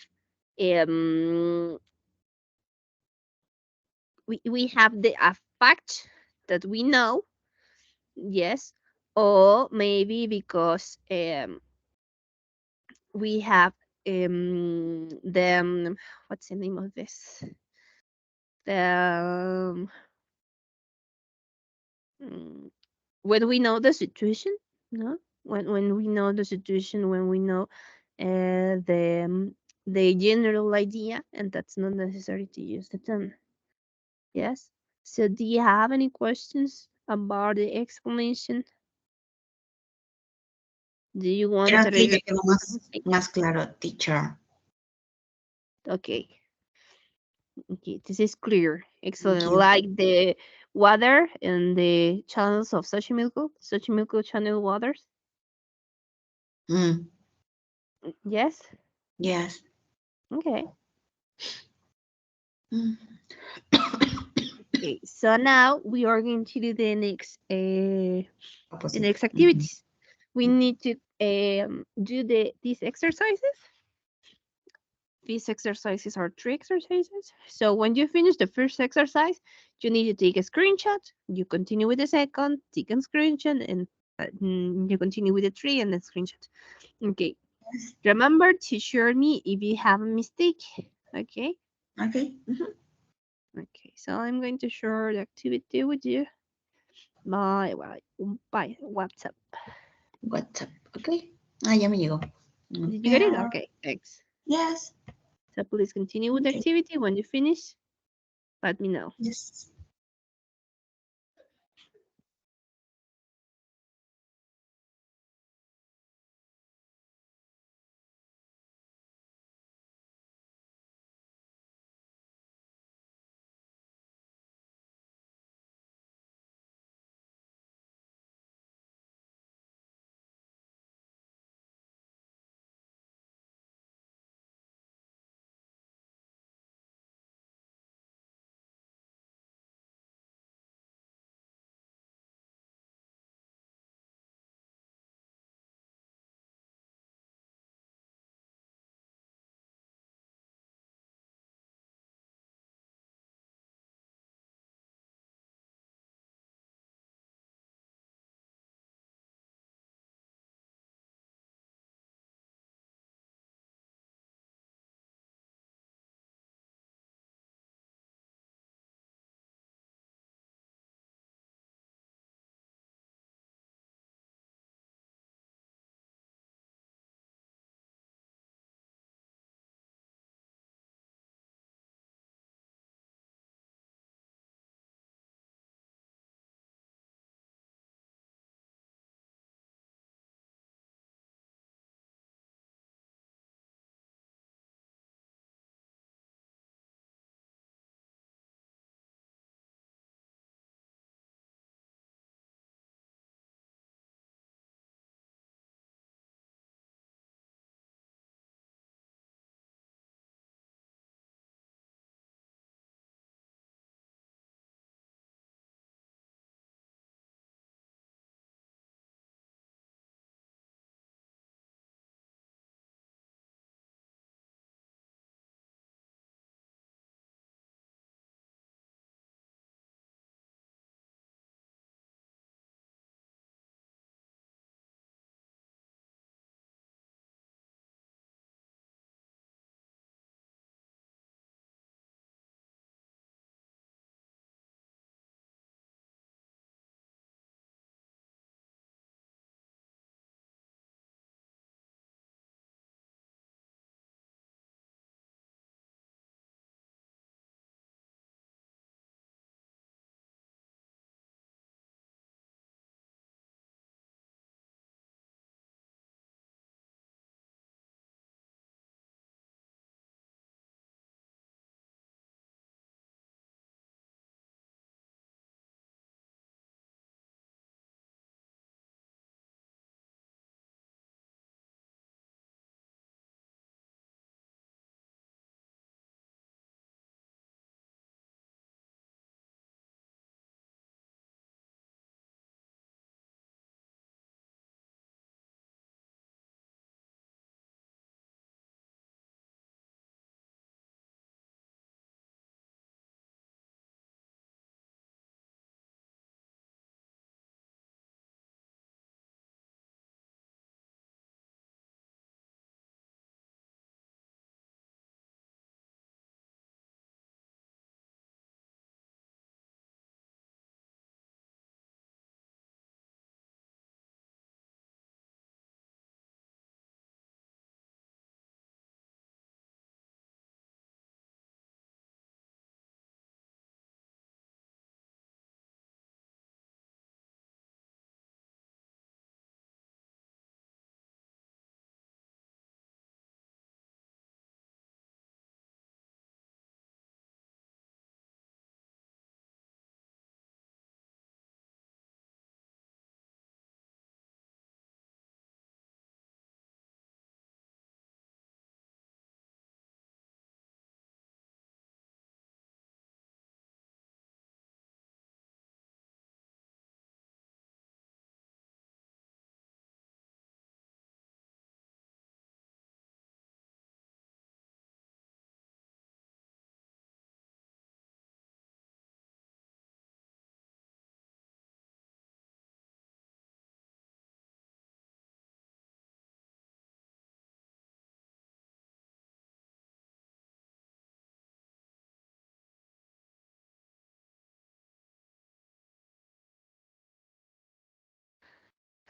Speaker 1: um we have the a fact that we know. Yes, or maybe because we have the what's the name of this, the mm, when we know the situation, no, when we know the situation, when we know the general idea, and that's not necessary to use the term. Yes. So do you have any questions about the explanation? Do you want
Speaker 2: Creo
Speaker 1: to
Speaker 2: que ya
Speaker 1: repeat?
Speaker 2: quedó más claro, teacher.
Speaker 1: Okay. Okay, this is clear.
Speaker 2: Thank
Speaker 1: Excellent.
Speaker 2: you.
Speaker 1: Like the water and the channels of Xochimilco channel waters.
Speaker 2: Mm,
Speaker 1: Yes.
Speaker 2: yes.
Speaker 1: Okay.
Speaker 2: Mm.
Speaker 1: Okay. So now we are going to do the
Speaker 2: Opposite.
Speaker 1: next activities. We need to do these exercises. These exercises are three exercises. So when you finish the first exercise, you need to take a screenshot. You continue with the second, take a screenshot, and you continue with the three and then screenshot. Okay. Remember to share me if you have a mistake. Okay.
Speaker 2: Okay.
Speaker 1: Okay. So I'm going to share the activity with you by WhatsApp.
Speaker 2: WhatsApp. Okay. Ah, ya me llegó.
Speaker 1: Did you get it?
Speaker 2: Compare.
Speaker 1: Okay. Thanks.
Speaker 2: Yes.
Speaker 1: So please continue with the
Speaker 2: Okay.
Speaker 1: activity. When you finish, let me know.
Speaker 2: Yes.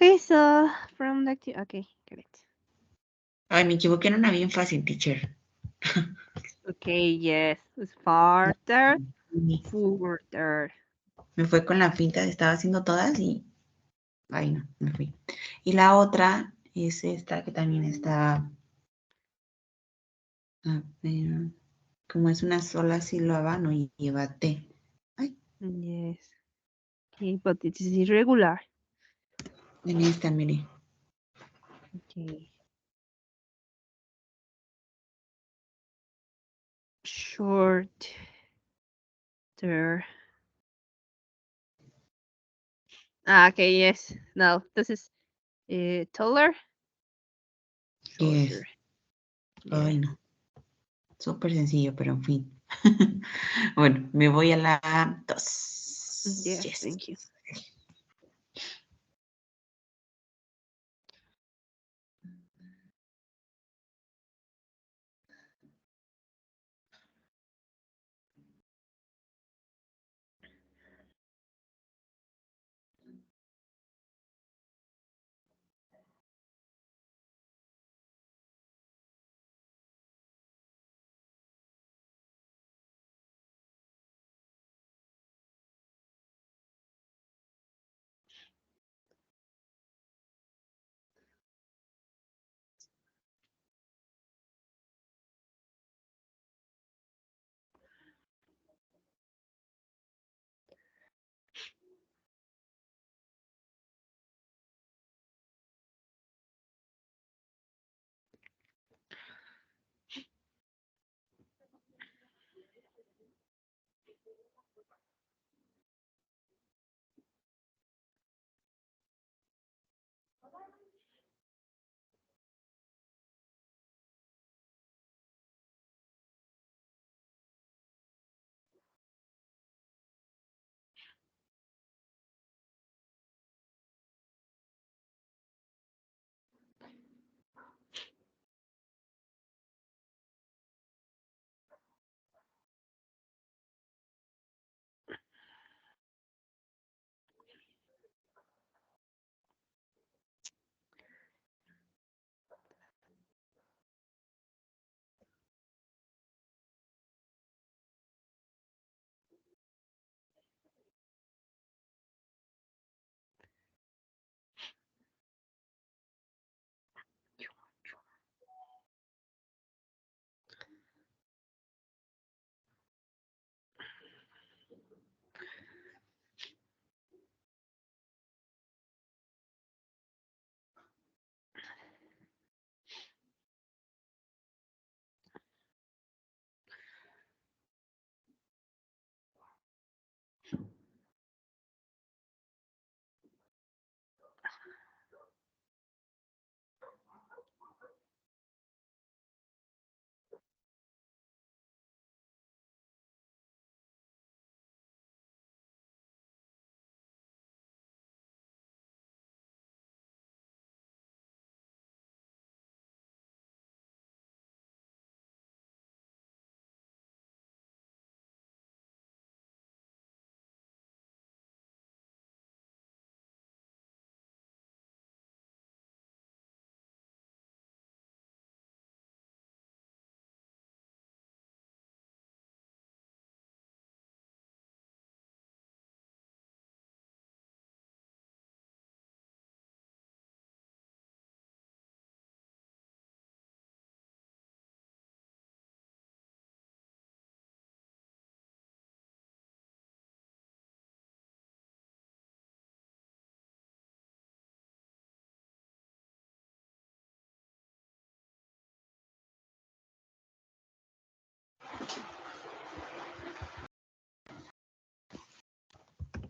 Speaker 1: Okay, so from the okay, get it.
Speaker 2: Ay, me equivoqué en una bien fácil, teacher.
Speaker 1: Okay, yes, it's farther, further.
Speaker 2: Me fue con la finta, estaba haciendo todas y... Ay, no, me fui. Y la otra es esta que también está... A ver, como es una sola sílaba, no lleva T. Ay,
Speaker 1: Yes. Okay, but it is irregular.
Speaker 2: en esta, mire.
Speaker 1: Okay. Short. There. Ah, okay, yes. No, this is taller.
Speaker 2: Yes.
Speaker 1: Shorter. Yeah.
Speaker 2: Ay, no. Súper sencillo, pero en fin. Bueno, me voy a la 2.
Speaker 1: Yes,
Speaker 2: Yes.
Speaker 1: thank you.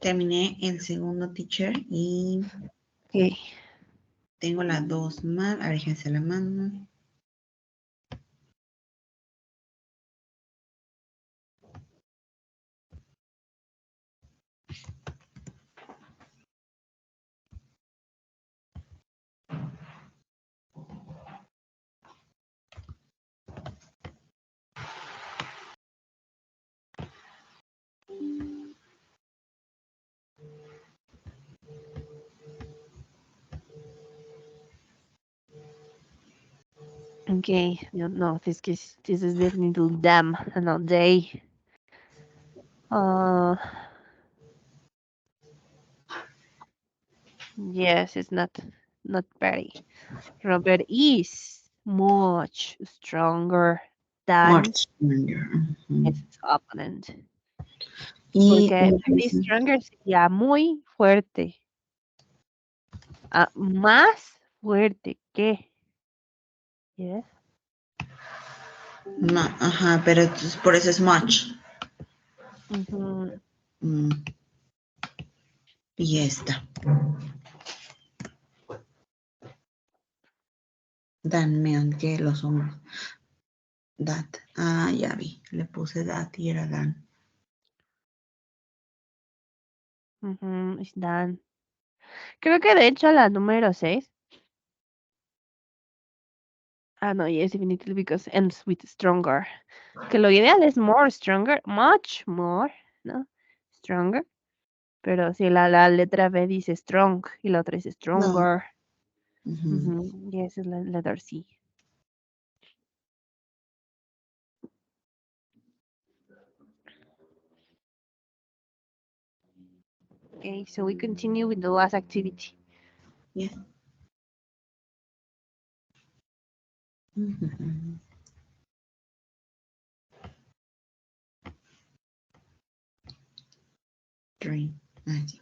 Speaker 2: Terminé el segundo, teacher, y
Speaker 1: Okay.
Speaker 2: tengo las dos mal. A ver, déjense la mano.
Speaker 1: Okay, no, this is definitely them, not they. Uh, yes, it's not Perry. Robert is much stronger than
Speaker 2: Much stronger. Ujú.
Speaker 1: his opponent.
Speaker 2: Y
Speaker 1: Porque
Speaker 2: como que
Speaker 1: very
Speaker 2: dicen,
Speaker 1: stronger sería muy fuerte. Más fuerte que. Yes.
Speaker 2: ajá, pero por eso es much.
Speaker 1: Ujú,
Speaker 2: Mm, y esta. Dan mean que los hombres. That. Ah, ya vi. Le puse that y era dan.
Speaker 1: it's done. Creo que de hecho la número 6. No, yes, definitely because ends with stronger. Que lo ideal es more stronger, much more, ¿no? Stronger. Pero si la letra B dice strong y la otra dice
Speaker 2: No.
Speaker 1: stronger.
Speaker 2: Ujú.
Speaker 1: Yes, es la letter C. Okay, so we continue with the last activity.
Speaker 2: Yeah. Ujú. Dream. Ah, sí.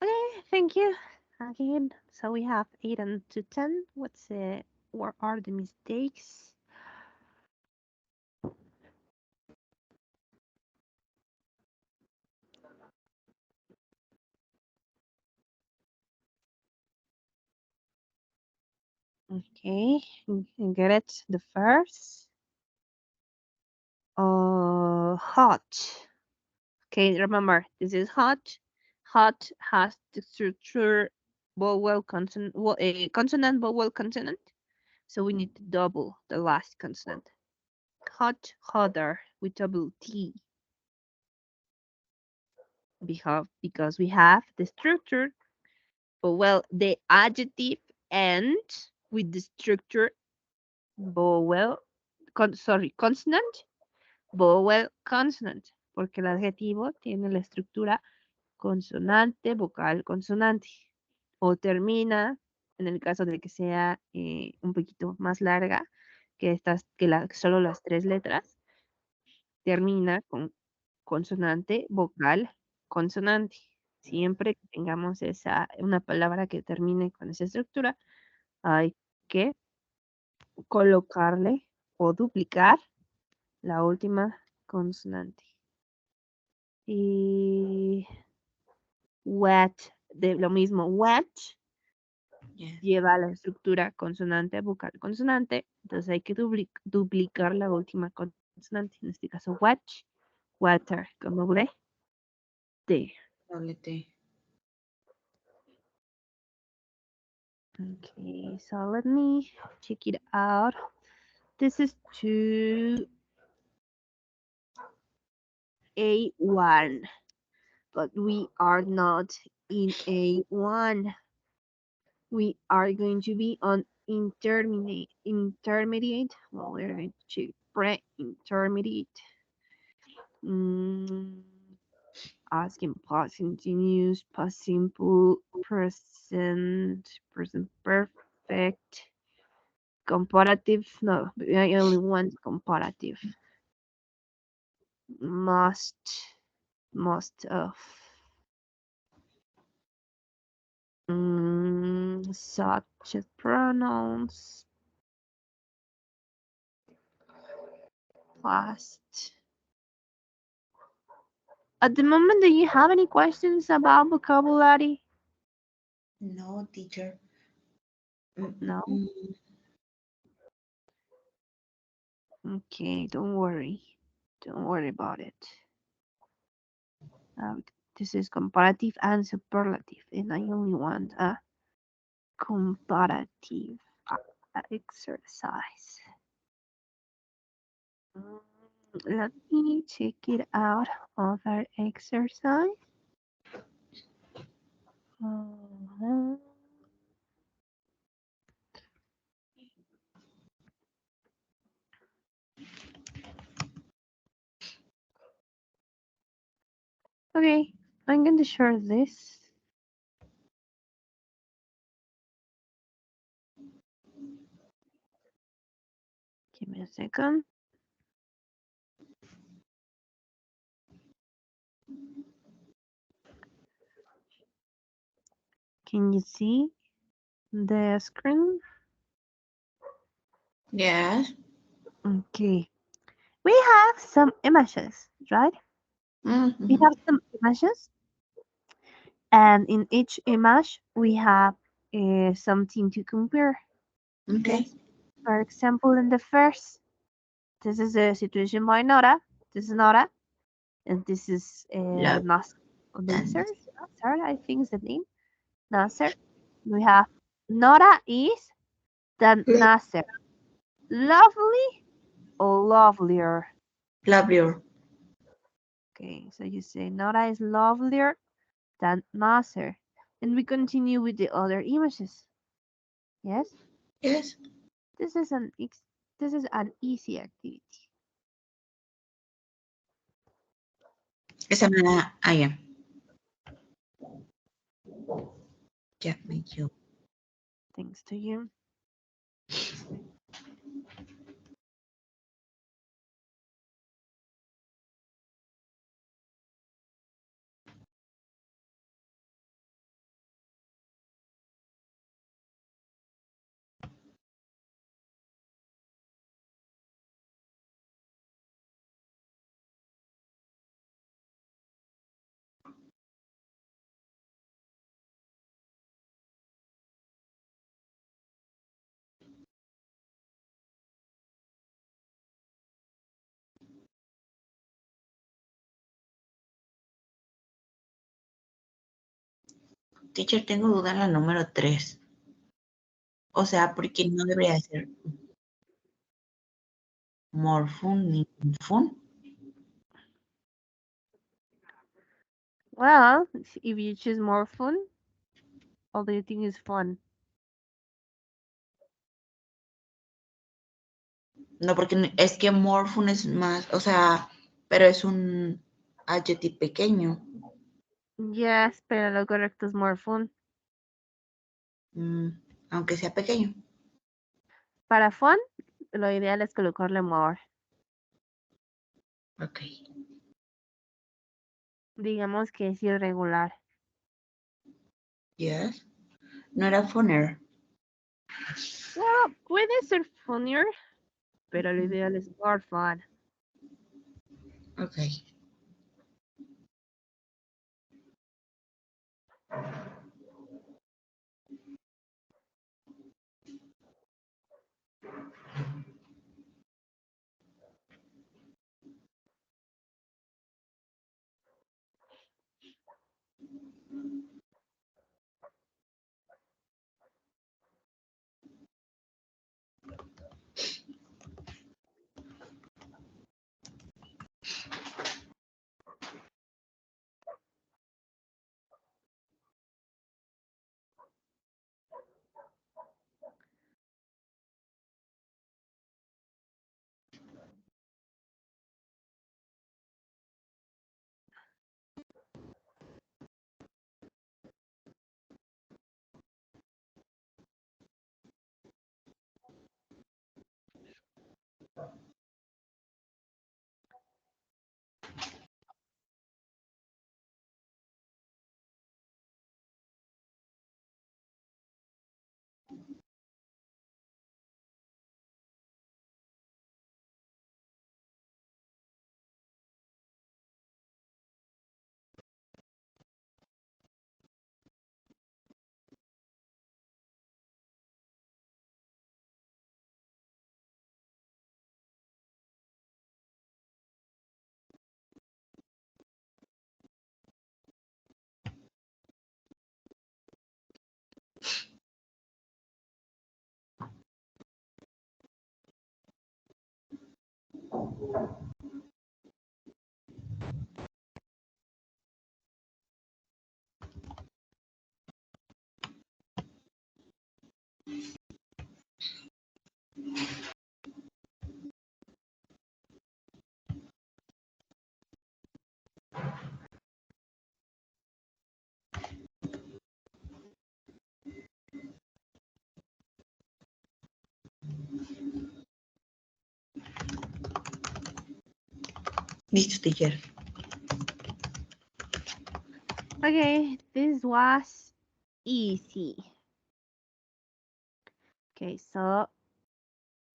Speaker 1: Okay, thank you again. So we have 8 and to 10. What are the mistakes? Okay, get it. The first. Hot. Okay, remember this is hot. Hot has the structure vowel consonant, consonant vowel consonant. So we need to double the last consonant. Hot, hotter with double T. Because we have the structure, well, the adjective end with the structure vowel, consonant, vowel, consonant, porque el adjetivo tiene la estructura consonante, vocal, consonante. O termina, en el caso de que sea un poquito más larga, solo las 3 letras, termina con consonante, vocal, consonante. Siempre que tengamos una palabra que termine con esa estructura, hay que colocarle o duplicar la última consonante. Y wet, de lo mismo, wet lleva la estructura consonante, vocal, consonante, entonces hay que duplicar la última consonante, en este caso wet, water, con doble T.
Speaker 2: Doble T.
Speaker 1: Okay, so let me check it out. This is to A1, but we are not in A1. We are going to be on intermediate. Well, we're going to pre-intermediate. Asking past continuous, past simple, present perfect, comparative. No, I only want comparative. Most of. Such as pronouns. Past. At the moment, do you have any questions about vocabulary?
Speaker 2: No, teacher.
Speaker 1: No? Okay, don't worry. Don't worry about it. This is comparative and superlative, and I only want a comparative exercise. Let me check it out. Other exercise. Okay, I'm going to share this. Give me a second. Can you see the screen?
Speaker 2: Yes.
Speaker 1: Okay. We have some images, right? We have some images, and in each image we have something to compare.
Speaker 2: Okay.
Speaker 1: Yes. For example, in the first, this is a situation by Nora. This is Nora, and this is Nasser. Nasser, I think is the name. Nasser. We have Nora is than Nasser. Lovely or lovelier?
Speaker 2: Lovelier.
Speaker 1: Okay, so you say Nora is lovelier than Nasser. And we continue with the other images. Yes?
Speaker 2: Yes.
Speaker 1: This is an easy activity.
Speaker 2: Esa me la. Ah, ya. Ya me dio.
Speaker 1: Thanks to you.
Speaker 2: Teacher, tengo duda en la número 3. O sea, porque no debería ser more fun ni fun.
Speaker 1: Well, if you choose more fun, all do you think is fun?
Speaker 2: No, porque es que more fun es más, o sea, pero es un adjective pequeño.
Speaker 1: Yes, pero lo correcto es more fun.
Speaker 2: Aunque sea pequeño.
Speaker 1: Para fun, lo ideal es colocarle more.
Speaker 2: Ok.
Speaker 1: Digamos que es irregular.
Speaker 2: Yes. No era funner.
Speaker 1: Well, puede ser funnier, pero lo ideal es more fun.
Speaker 2: Ok. Listo, teacher.
Speaker 1: Okay, this was easy. Okay, so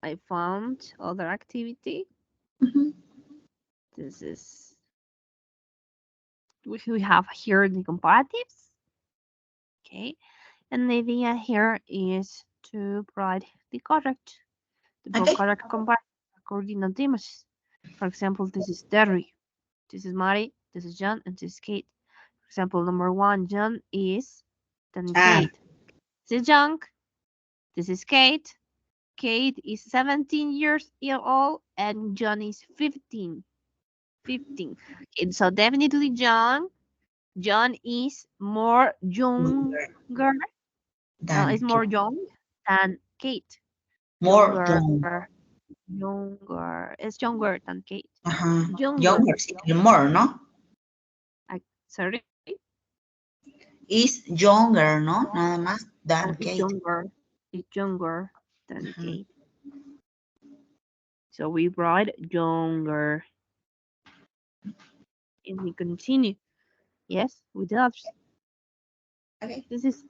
Speaker 1: I found other activity. This is we have here the comparatives. Okay, and the idea here is to provide the
Speaker 2: Ok.
Speaker 1: correct comparative according to images. For example, this is Terry, this is Mari, this is John, and this is Kate. For example, number one, John is, then
Speaker 2: Ah,
Speaker 1: Kate. This is John, this is Kate. Kate is 17 years old and John is 15. 15. Okay, so definitely John. John is more younger.
Speaker 2: than
Speaker 1: Is more young than Kate.
Speaker 2: more
Speaker 1: Younger.
Speaker 2: young.
Speaker 1: Younger. Is younger than Kate.
Speaker 2: Ajá.
Speaker 1: Younger.
Speaker 2: Younger, sí, el more, ¿no?
Speaker 1: Sorry.
Speaker 2: Is younger, ¿no? Nada más
Speaker 1: Oh,
Speaker 2: than
Speaker 1: it's
Speaker 2: Kate.
Speaker 1: younger. It's younger than
Speaker 2: Ajá.
Speaker 1: Kate. So we write younger. And we continue. Yes, with the others.
Speaker 2: Ok.
Speaker 1: This is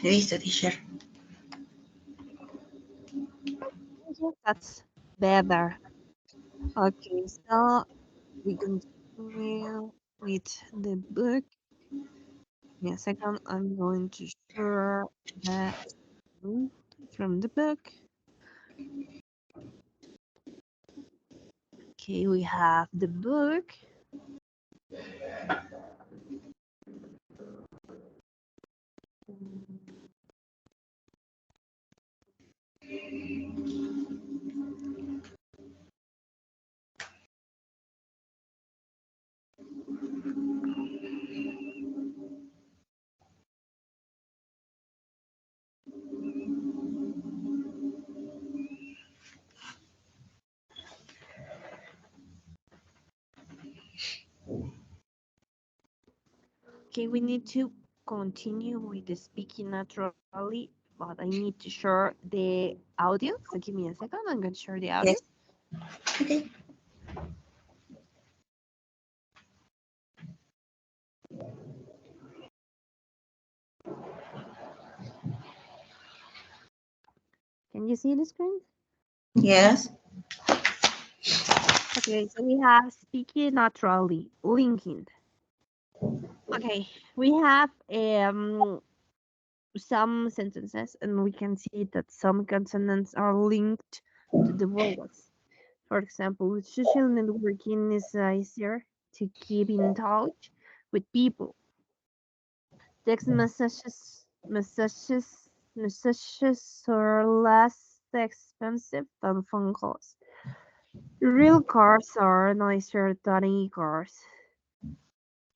Speaker 2: Listo, teacher.
Speaker 1: Yeah, that's better. Okay, so we continue with the book. In a second, I'm going to share the screen from the book. Okay, we have the book. Okay, we need to continue with the speaking naturally, but I need to share the audio. So give me a second. I'm going to share the audio.
Speaker 2: Yes. Okay.
Speaker 1: Can you see the screen?
Speaker 2: Yes.
Speaker 1: Okay, so we have speaking naturally, linking. Okay, we have some sentences, and we can see that some consonants are linked to the vowels. For example, with social networking is easier to keep in touch with people. Text messages are less expensive than phone calls. Real cars are nicer than e-cars.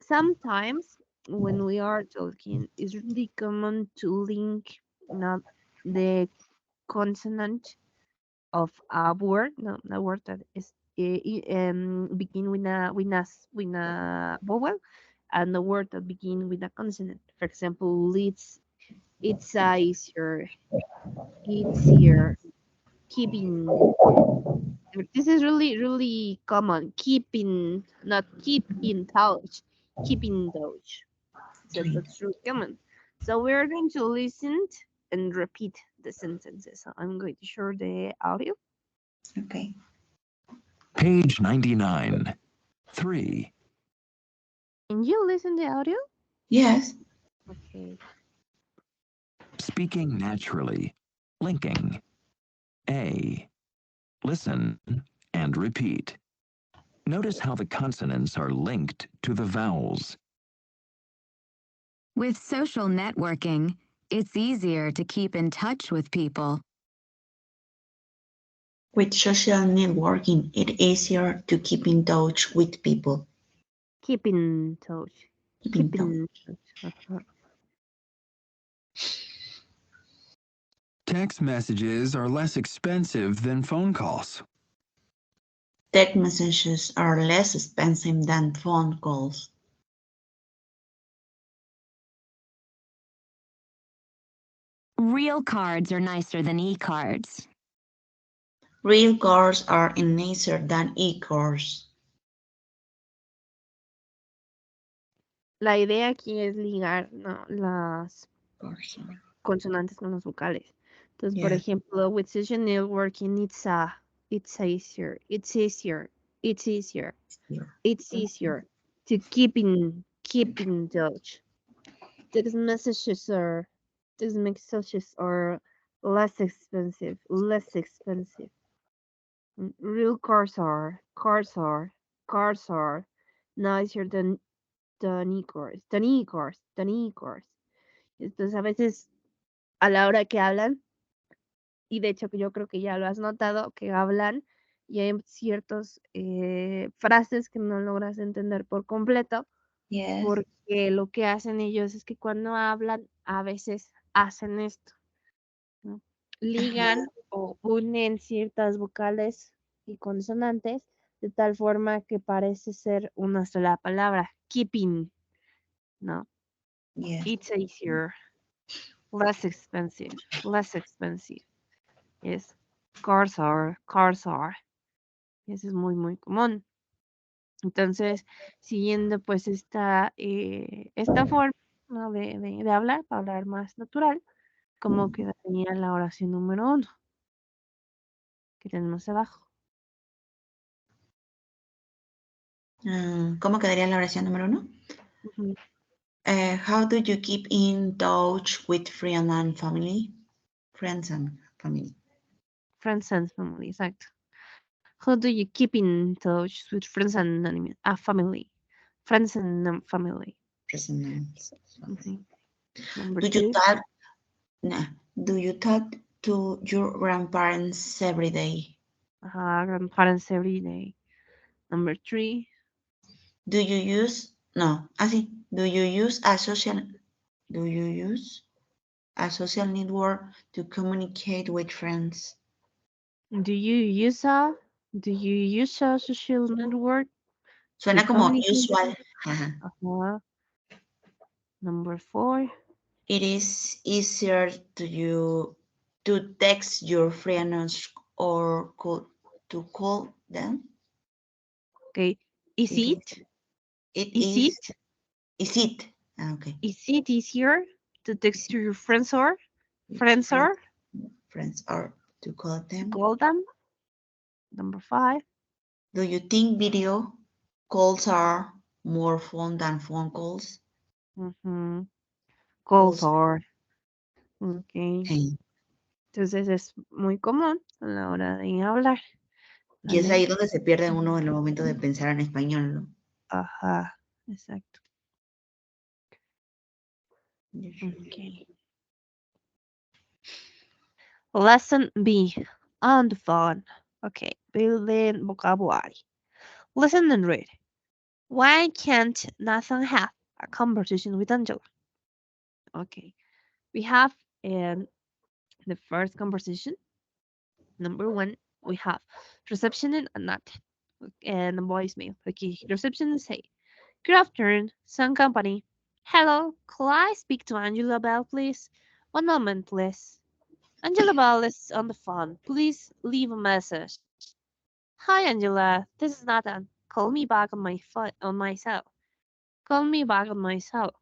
Speaker 1: Sometimes when we are talking, it's really common to link not the consonant of a word, no, a word that is begin with a vowel, and a word that begin with a consonant. For example, it's easier, easier, keeping. This is really common. Keeping, not keep in touch, keep in touch. So that's really common. So we're going to listen and repeat the sentences. So I'm going to share the audio.
Speaker 2: Okay.
Speaker 3: Page 99. 3.
Speaker 1: Can you listen the audio?
Speaker 2: Yes.
Speaker 1: Okay.
Speaker 3: Speaking naturally. Linking. A. Listen and repeat. Notice how the consonants are linked to the vowels.
Speaker 4: With social networking, it's easier to keep in touch with people.
Speaker 2: With social networking, it's easier to keep in touch with people.
Speaker 1: Keep in touch.
Speaker 2: Keep in
Speaker 1: Keep
Speaker 2: touch.
Speaker 1: in touch.
Speaker 3: Text messages are less expensive than phone calls.
Speaker 2: Text messages are less expensive than phone calls.
Speaker 4: Real cards are nicer than e-cards.
Speaker 2: Real cars are nicer than e-cars.
Speaker 1: La idea aquí es ligar, ¿no?, las
Speaker 2: Cars are.
Speaker 1: consonantes con las vocales. Entonces, por
Speaker 2: Yeah.
Speaker 1: ejemplo, with social networking, it's easier, it's easier, it's easier,
Speaker 2: Here.
Speaker 1: it's easier to keep in touch. Text messages are text messages are less expensive. Real cars are nicer than e-cars. Entonces, a veces a la hora que hablan, y de hecho que yo creo que ya lo has notado, que hablan y hay ciertos frases que no logras entender por completo,
Speaker 2: Yes.
Speaker 1: porque lo que hacen ellos es que cuando hablan, a veces hacen esto, ¿no? Ligan o unen ciertas vocales y consonantes de tal forma que parece ser una sola palabra, keeping, ¿no?
Speaker 2: Yes.
Speaker 1: It's easier, less expensive, less expensive. Yes, cars are. Eso es muy común. Entonces, siguiendo pues esta forma, ¿no?, de hablar, para hablar más natural, ¿Cómo quedaría la oración número 1? Que tenemos abajo.
Speaker 2: ¿Cómo quedaría la oración número 1? How do you keep in touch with friends and family? Friends and family.
Speaker 1: Friends and family, exacto. How do you keep in touch with friends and family? Friends and family.
Speaker 2: Friends and family.
Speaker 1: Number
Speaker 2: Do
Speaker 1: 2.
Speaker 2: you talk? Nah. Do you talk to your grandparents every day?
Speaker 1: Grandparents every day. Number 3.
Speaker 2: Do you use Do you use a social network to communicate with friends?
Speaker 1: Do you use a social network to
Speaker 2: Suena como
Speaker 1: communicate?
Speaker 2: usual. Ajá.
Speaker 1: Number 4.
Speaker 2: It is easier to text your friends or to call them.
Speaker 1: Okay. Is it?
Speaker 2: Is it? Okay.
Speaker 1: Is it easier to text to your friends or
Speaker 2: to call them?
Speaker 1: Call them? Number 5.
Speaker 2: Do you think video calls are more fun than phone calls?
Speaker 1: Calls are. Okay.
Speaker 2: Hey.
Speaker 1: Entonces es muy común a la hora de hablar.
Speaker 2: Y es
Speaker 1: ¿Vale?
Speaker 2: ahí donde se pierde uno en el momento de pensar en español, ¿no?
Speaker 1: Ajá, exacto. Okay. Lesson B. On the phone. Okay, building vocabulary. Listen and read. Why can't Nathan have a conversation with Angela? Okay, we have the first conversation. Number 1, we have reception and Nathan. And the voicemail. Okay, reception say, good afternoon, Sun Company. Hello, could I speak to Angela Bell, please? One moment, please. Angela Bell is on the phone. Please leave a message. Hi, Angela. This is Nathan. Call me back on my cell. Call me back on my cell.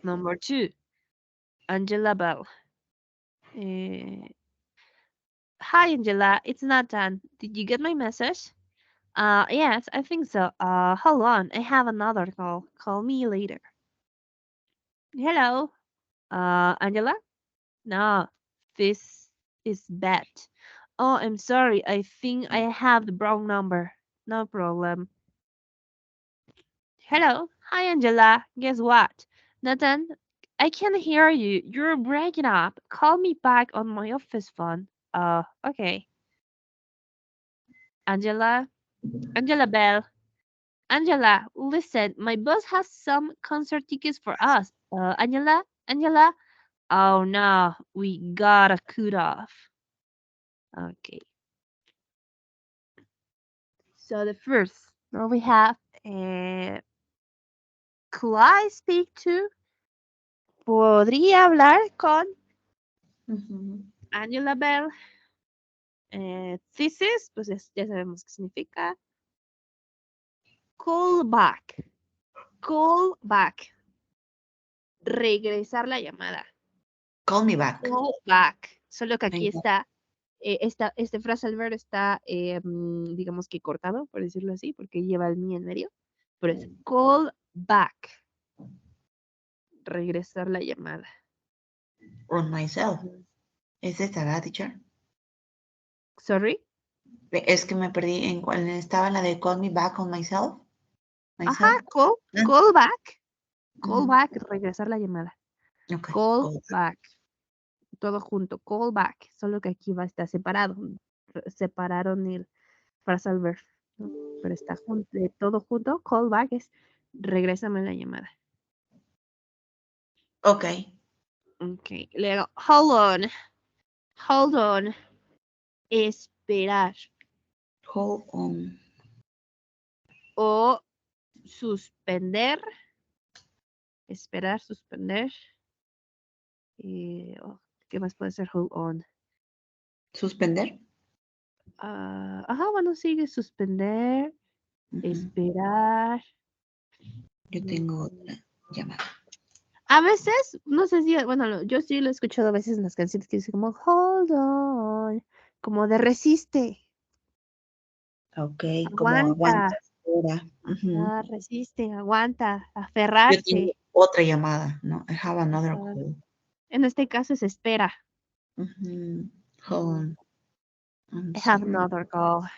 Speaker 1: Number 2, Angela Bell. Hi, Angela. It's Nathan. Did you get my message? Yes, I think so. Hold on. I have another call. Call me later. Hello. Angela? No, this is bad. Oh, I'm sorry. I think I have the wrong number. No problem. Hello. Hi, Angela. Guess what? Nathan, I can't hear you. You're breaking up. Call me back on my office phone. Okay. Angela? Angela Bell? Angela, listen, my boss has some concert tickets for us. Angela? Angela? Oh no, we gotta cut off. Okay. So the first, now we have, could I speak to? ¿Podría hablar con Angela Bell? Thesis, pues ya sabemos qué significa. Call back. Call back. Regresar la llamada.
Speaker 2: Call me back.
Speaker 1: Call back. Solo que aquí está, este frase al ver está, digamos que cortado, por decirlo así, porque lleva el me en medio. Pero es call back. Regresar la llamada.
Speaker 2: On myself. ¿Es esta, verdad, teacher?
Speaker 1: Sorry.
Speaker 2: Es que me perdí en cuál estaba la de call me back on myself.
Speaker 1: Ajá, call back. Call back, regresar la llamada.
Speaker 2: Okay.
Speaker 1: Call back. Todo junto, call back. Solo que aquí va a estar separado. Separaron el frasal ver, ¿no? Pero está todo junto. Call back es regrésame la llamada.
Speaker 2: Okay.
Speaker 1: Okay. Luego, hold on. Esperar.
Speaker 2: Hold on.
Speaker 1: O suspender. Esperar, suspender. ¿Qué más puede ser hold on?
Speaker 2: ¿Suspender?
Speaker 1: Bueno, sigue suspender, esperar.
Speaker 2: Yo tengo otra llamada.
Speaker 1: A veces, no sé si, bueno, yo sí lo he escuchado a veces en las canciones que dice como hold on, como de resiste,
Speaker 2: Ok, como
Speaker 1: aguanta,
Speaker 2: aguanta, espera.
Speaker 1: resiste, aguanta,
Speaker 2: Yo tengo
Speaker 1: aferrarse.
Speaker 2: otra llamada, ¿no? I have another
Speaker 1: Ajá.
Speaker 2: call.
Speaker 1: En este caso es espera.
Speaker 2: Hold on. I'm
Speaker 1: I have
Speaker 2: sorry.
Speaker 1: another call.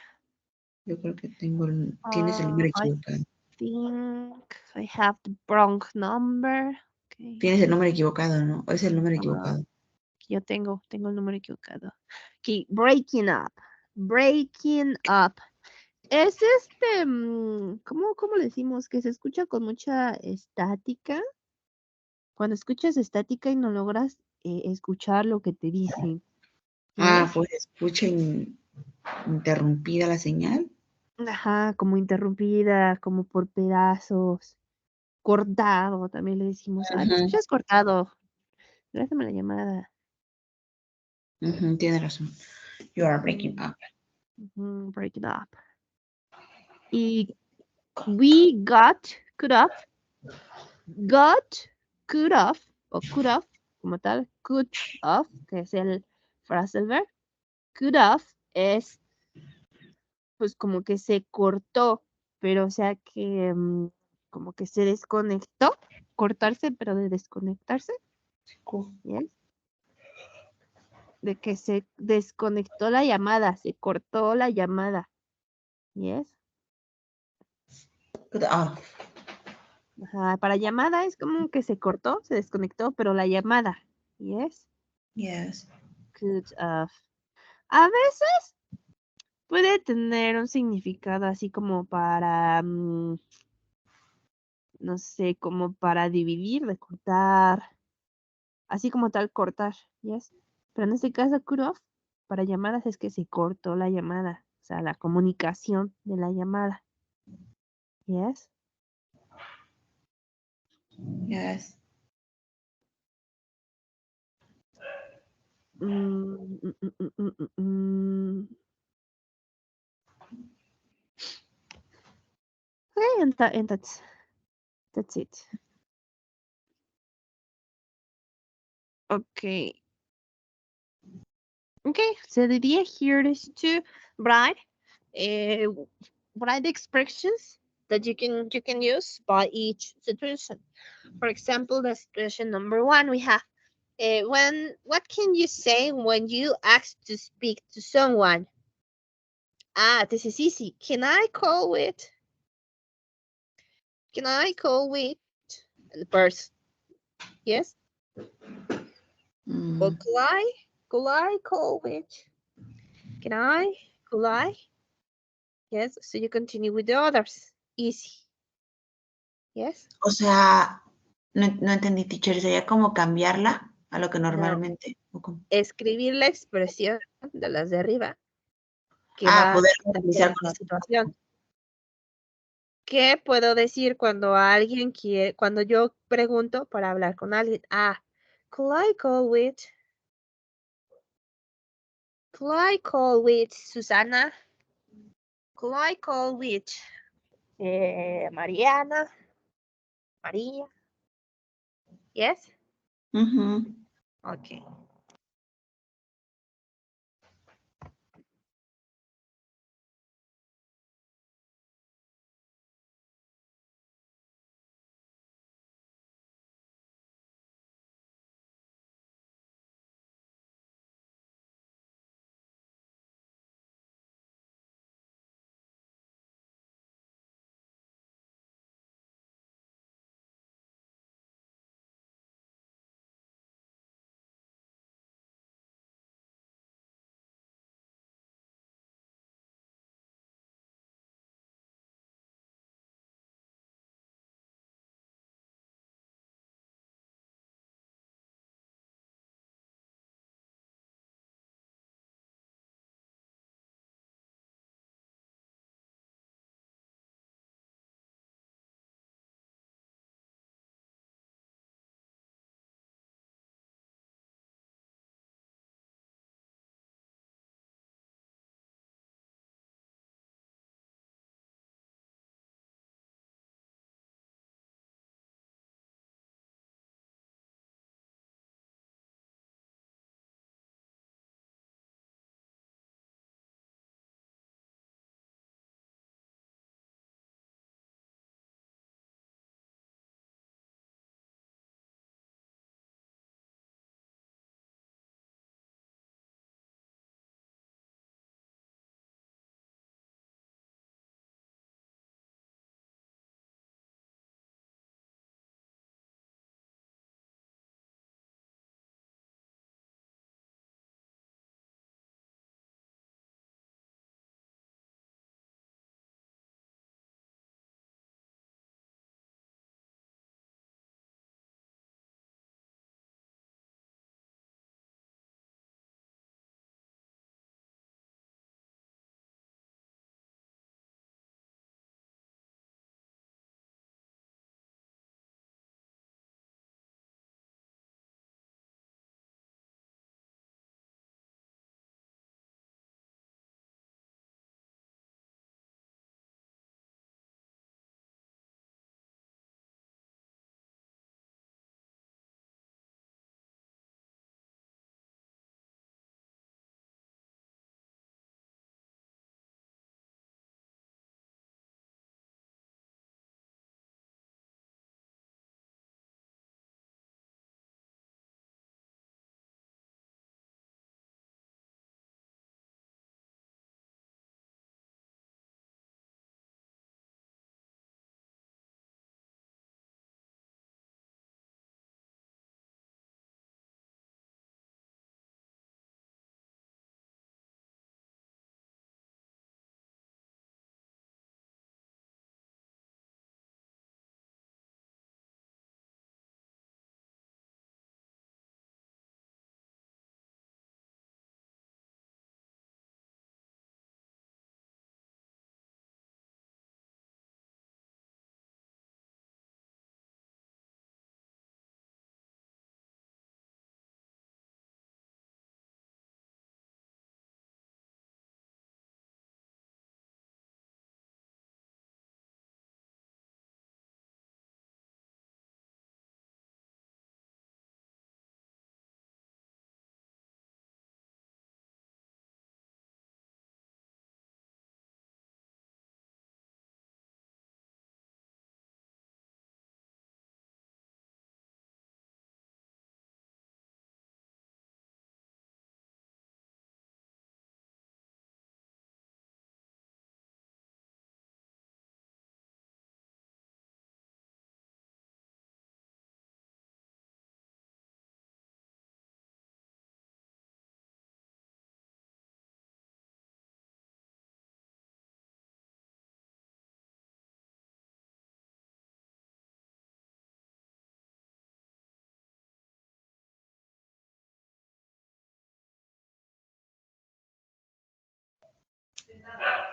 Speaker 2: Yo creo que tienes el número
Speaker 1: I
Speaker 2: equivocado.
Speaker 1: think I have the wrong number. Okay.
Speaker 2: Tienes el número equivocado, ¿no? Es el número
Speaker 1: Ajá.
Speaker 2: equivocado.
Speaker 1: Yo tengo el número equivocado. Okay, breaking up. Breaking up. Es ¿cómo le decimos? Que se escucha con mucha estática. Cuando escuchas estática y no logras escuchar lo que te dicen.
Speaker 2: Ah,
Speaker 1: ¿Yes?
Speaker 2: pues escucha interrumpida la señal.
Speaker 1: Ajá, como interrumpida, como por pedazos. Cortado, también le decimos. Ay, te
Speaker 2: Ajá.
Speaker 1: escuchas cortado. Gracias la llamada.
Speaker 2: Tienes razón. You are breaking up.
Speaker 1: Break it up. Y we got cut off. Got cut off. O cut off, como tal. Cut off, que es el phrasal verb. Cut off es, pues, como que se cortó. Pero, o sea, que como que se desconectó. Cortarse, pero de desconectarse. ¿Yes? De que se desconectó la llamada, se cortó la llamada. ¿Yes?
Speaker 2: Cut off.
Speaker 1: Ajá, para llamada es como que se cortó, se desconectó, pero la llamada. ¿Yes?
Speaker 2: Yes.
Speaker 1: Cut off. A veces puede tener un significado así como para, no sé, como para dividir, de cortar, así como tal cortar. ¿Yes? Pero en este caso, cut off, para llamadas es que se cortó la llamada, o sea, la comunicación de la llamada. ¿Yes?
Speaker 2: Yes.
Speaker 1: Mm, mm, mm, mm, mm, mm, mm. Okay, and that's it. Okay. Okay, so the idea here is to write uh, write expressions that you can use by each situation. For example, the situation number one we have what can you say when you ask to speak to someone? This is easy. Can I call with the person? Yes. Or could I call with? Can I? Could I? Yes. So you continue with the others. Easy. Yes.
Speaker 2: O sea, no entendí, teacher. ¿Sería como cambiarla a lo que
Speaker 1: No.
Speaker 2: normalmente? ¿O cómo?
Speaker 1: Escribir la expresión de las de arriba que va
Speaker 2: Poder
Speaker 1: en
Speaker 2: utilizar con
Speaker 1: esa
Speaker 2: este.
Speaker 1: situación. ¿Qué puedo decir cuando alguien quiere, cuando yo pregunto para hablar con alguien? Could I call with? Could I call with Susana? Could I call with Mariana? María? Yes? Okay.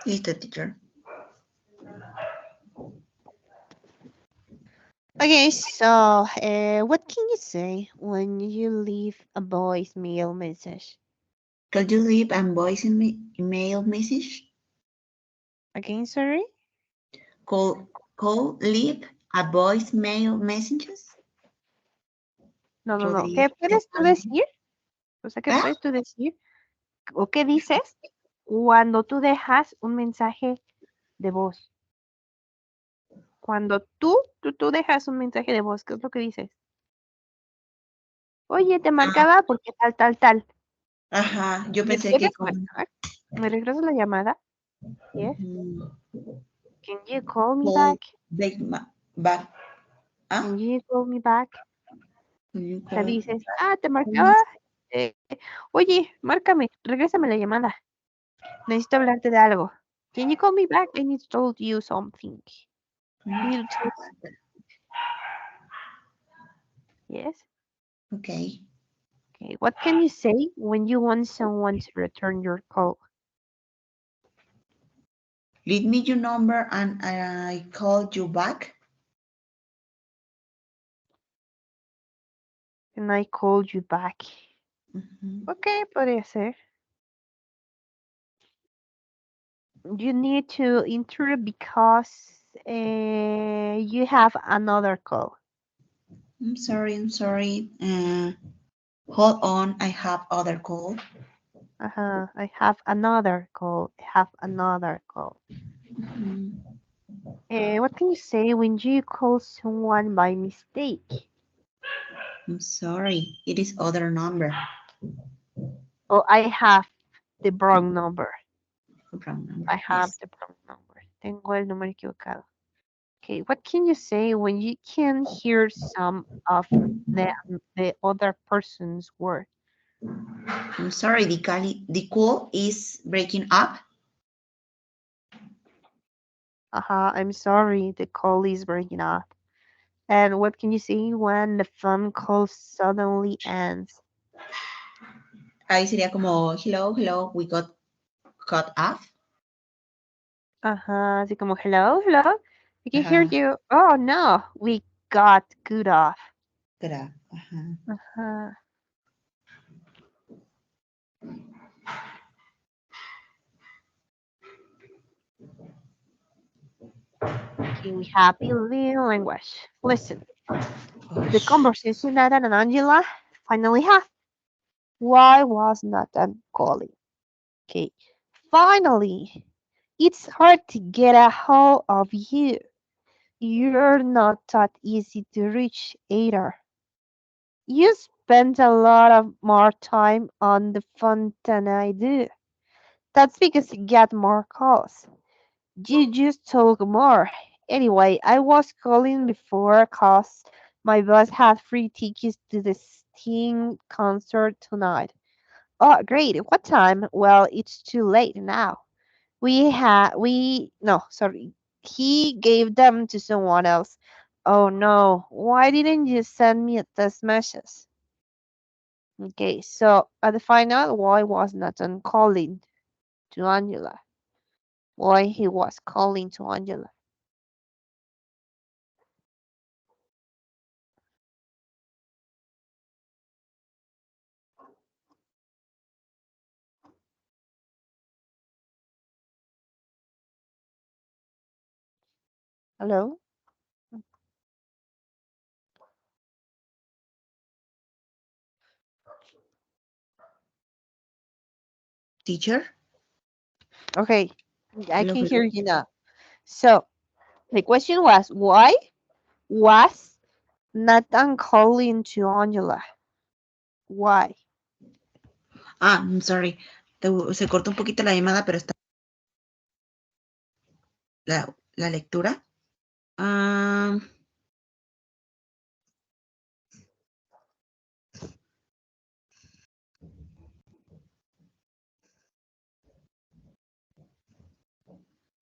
Speaker 2: Listo, teacher.
Speaker 1: Okay, so what can you say when you leave a voicemail message?
Speaker 2: Could you leave a voice email message?
Speaker 1: Again, sorry?
Speaker 2: Call leave a voicemail messages?
Speaker 1: No, no, no.
Speaker 2: ¿Podría
Speaker 1: ¿Qué puedes tú
Speaker 2: también?
Speaker 1: decir? O sea, ¿qué
Speaker 2: ¿Ah?
Speaker 1: puedes tú decir? ¿O qué dices cuando tú dejas un mensaje de voz? Cuando tú dejas un mensaje de voz, ¿qué es lo que dices? Oye, te marcaba porque tal, tal, tal.
Speaker 2: Ajá, yo
Speaker 1: ¿Me
Speaker 2: pensé que
Speaker 1: puedes
Speaker 2: con...
Speaker 1: marcar? ¿Me regresas la llamada? Yes.
Speaker 2: Ujú.
Speaker 1: Can you call me
Speaker 2: Call
Speaker 1: back?
Speaker 2: back. ¿Ah?
Speaker 1: Can you call me back?
Speaker 2: Will you
Speaker 1: O sea,
Speaker 2: call
Speaker 1: dices, te
Speaker 2: me?
Speaker 1: marcaba. eh, Oye, márcame, regrésame la llamada. Necesito hablarte de algo. Can you call me back? I need to tell you something. I need to tell Yes.
Speaker 2: Okay.
Speaker 1: Okay. What can you say when you want someone to return your call?
Speaker 2: Leave me your number and I call you back.
Speaker 1: And I called you back.
Speaker 2: Ujú.
Speaker 1: Okay, podría ser. You need to enter because you have another call.
Speaker 2: I'm sorry, I'm sorry. Hold on, I have other call.
Speaker 1: I have another call. I have another call.
Speaker 2: Mhm.
Speaker 1: What can you say when you call someone by mistake?
Speaker 2: I'm sorry, it is other number.
Speaker 1: Oh, I have the wrong number.
Speaker 2: Wrong number,
Speaker 1: I have
Speaker 2: yes.
Speaker 1: the wrong number. Tengo el número equivocado. Okay, what can you say when you can hear some of the other person's word?
Speaker 2: I'm sorry, the call is breaking up.
Speaker 1: I'm sorry, the call is breaking up. And what can you say when the phone call suddenly ends?
Speaker 2: Ahí sería como, hello, hello, we got cut off.
Speaker 1: Así como, hello, hello, I can hear
Speaker 2: Ajá,
Speaker 1: you. Oh no, we got cut off.
Speaker 2: Ajá.
Speaker 1: Ajá. Okay, we have bilingual language. Listen, the conversation that Anna and Angela finally had. Why was Nathan calling? Okay, finally, it's hard to get a hold of you. You're not that easy to reach either. You spend a lot of more time on the phone than I do. That's because you get more calls. You just talk more. Anyway, I was calling before cause my boss had free tickets to the Sting concert tonight. Oh, great. What time? Well, it's too late now. We no, sorry. He gave them to someone else. Oh no. Why didn't you send me a text message? Okay, so at the final, why was Nathan calling to Angela? Why he was calling to Angela? Hello?
Speaker 2: Teacher?
Speaker 1: Okay, I
Speaker 2: Hello,
Speaker 1: can hear
Speaker 2: hello.
Speaker 1: you now. So the question was, why was Nathan calling to Angela? Why?
Speaker 2: I'm sorry. Se cortó un poquito la llamada, pero está la lectura. Ah,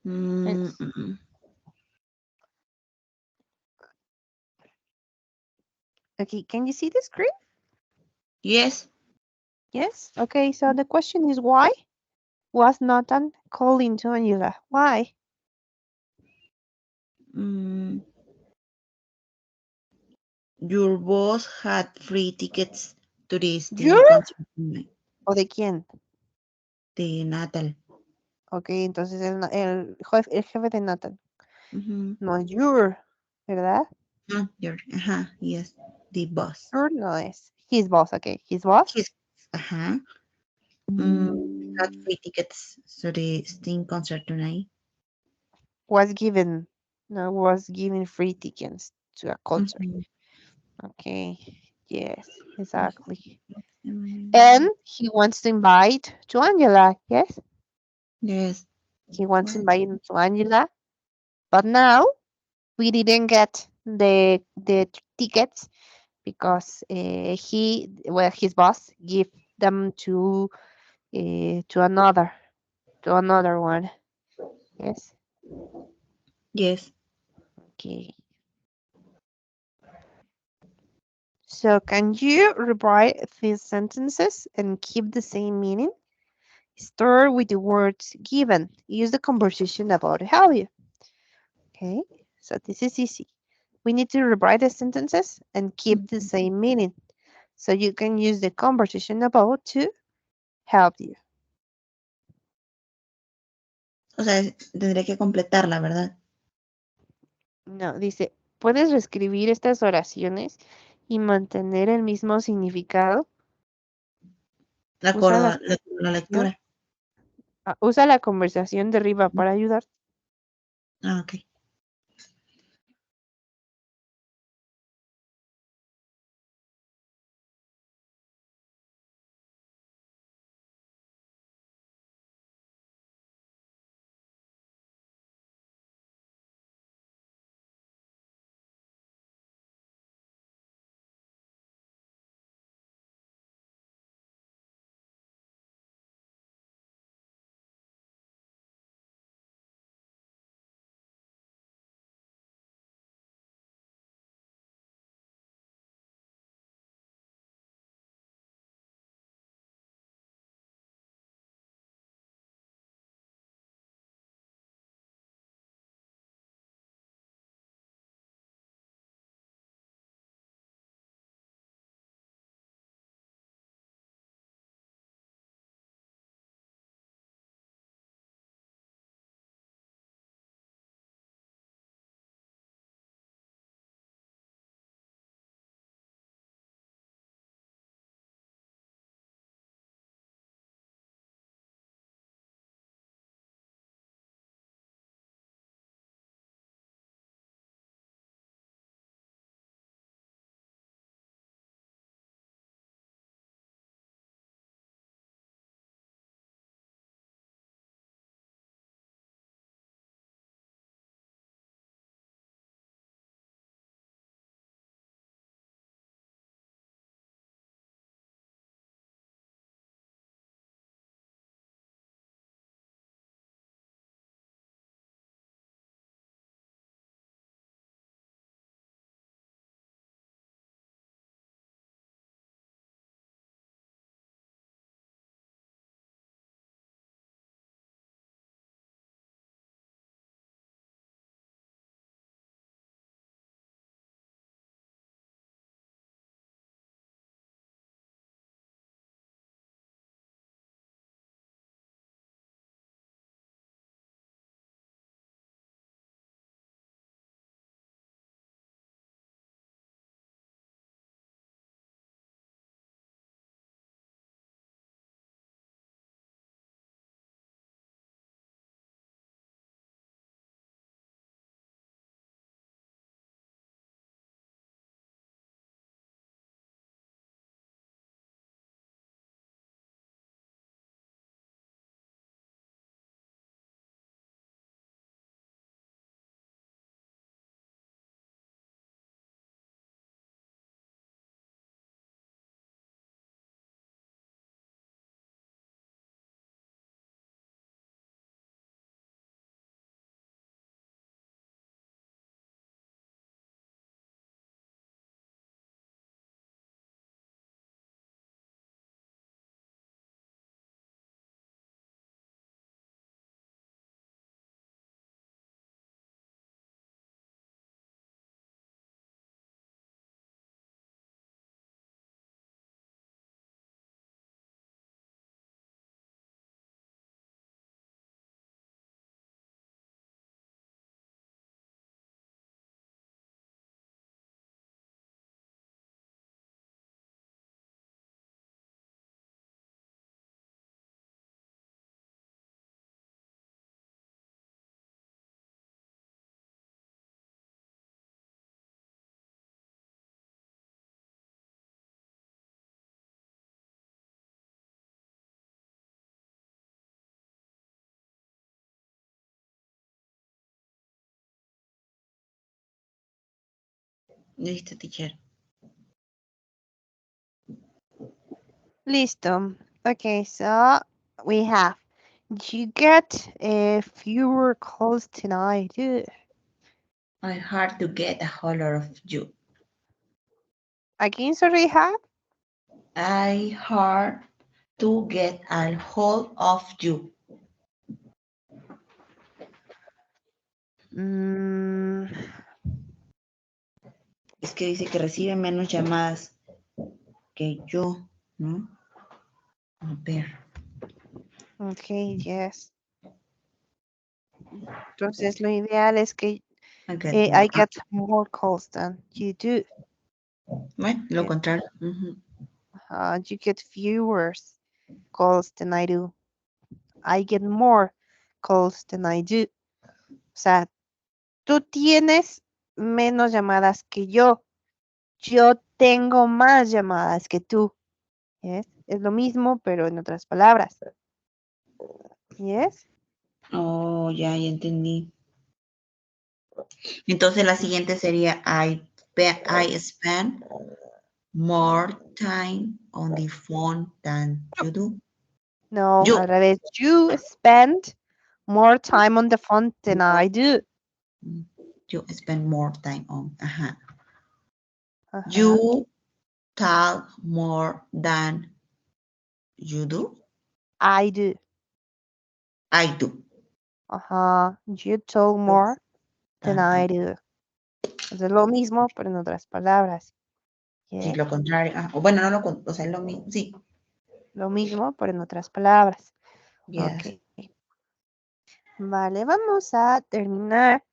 Speaker 2: mm,
Speaker 1: Yes.
Speaker 2: mm, mm.
Speaker 1: Okay, can you see the screen?
Speaker 2: Yes.
Speaker 1: Yes. Okay, so the question is why? was Nathan calling to Angela? Why?
Speaker 2: Mm, your boss had free tickets to the Sting
Speaker 1: ¿Your?
Speaker 2: concert tonight.
Speaker 1: ¿O de quién?
Speaker 2: De Natal.
Speaker 1: Ok, entonces el jefe de Nathan.
Speaker 2: Mhm.
Speaker 1: No, your, ¿verdad?
Speaker 2: Your, yes, the boss.
Speaker 1: Your no es. His boss, ok. His boss
Speaker 2: His, ajá. Had free tickets to the Sting concert tonight.
Speaker 1: was given, no, was given free tickets to a concert.
Speaker 2: Mhm.
Speaker 1: Okay, yes, exactly. And he wants to invite to Angela, yes?
Speaker 2: Yes.
Speaker 1: He wants to invite to Angela, but now we didn't get the tickets because his boss give them to another one. Yes.
Speaker 2: Yes.
Speaker 1: Okay. So can you rewrite these sentences and keep the same meaning? Start with the words given. Use the conversation about how you. Okay. So this is easy. We need to rewrite the sentences and keep the same meaning. So you can use the conversation about to help you.
Speaker 2: O sea, tendré que completarla, ¿verdad?
Speaker 1: No, dice, puedes reescribir estas oraciones y mantener el mismo significado.
Speaker 2: La,
Speaker 1: Usa la
Speaker 2: la
Speaker 1: conversación,
Speaker 2: lectura.
Speaker 1: usa la conversación de arriba para ayudar.
Speaker 2: Ok. Listo, teacher.
Speaker 1: Listo. Okay, so we have. You get fewer calls tonight.
Speaker 2: I hard to get a hold of you.
Speaker 1: Again, sorry, have.
Speaker 2: I hard to get a hold of you.
Speaker 1: Mm,
Speaker 2: Es que dice que recibe menos llamadas que yo, ¿no? A ver.
Speaker 1: okay, yes. Entonces, lo ideal es que
Speaker 2: I get
Speaker 1: I
Speaker 2: more.
Speaker 1: get more calls than you do.
Speaker 2: Bueno, lo
Speaker 1: Yeah.
Speaker 2: contrario. Ujú.
Speaker 1: You get fewer calls than I do. I get more calls than I do. O sea, tú tienes menos llamadas que yo. Yo tengo más llamadas que tú. Yes. Es lo mismo, pero en otras palabras. Yes.
Speaker 2: Oh, ya entendí. Entonces la siguiente sería I spend more time on the phone than you do.
Speaker 1: No,
Speaker 2: You.
Speaker 1: al revés. You spend more time on the phone than I do.
Speaker 2: You spend more time on. Ajá.
Speaker 1: Ajá.
Speaker 2: You talk more than you do.
Speaker 1: I do.
Speaker 2: I do.
Speaker 1: Ajá. You talk more than I do. Es lo mismo, pero en otras palabras.
Speaker 2: Sí,
Speaker 1: Yes.
Speaker 2: lo contrario. Ah, o bueno, no o sea, es lo mismo. Sí.
Speaker 1: Lo mismo, pero en otras palabras.
Speaker 2: Yes.
Speaker 1: Ok. Vale, vamos a terminar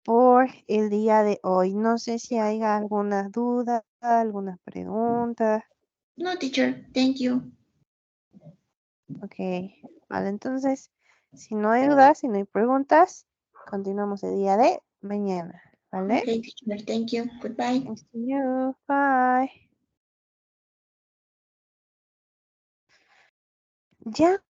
Speaker 1: por el día de hoy. No sé si hay alguna duda, alguna pregunta.
Speaker 2: No, teacher. Thank you.
Speaker 1: Ok. Vale, entonces, si no hay dudas, si no hay preguntas, continuamos el día de mañana. ¿Vale?
Speaker 2: Okay, teacher. Thank you. Goodbye.
Speaker 1: Thanks to you. Bye. Ya.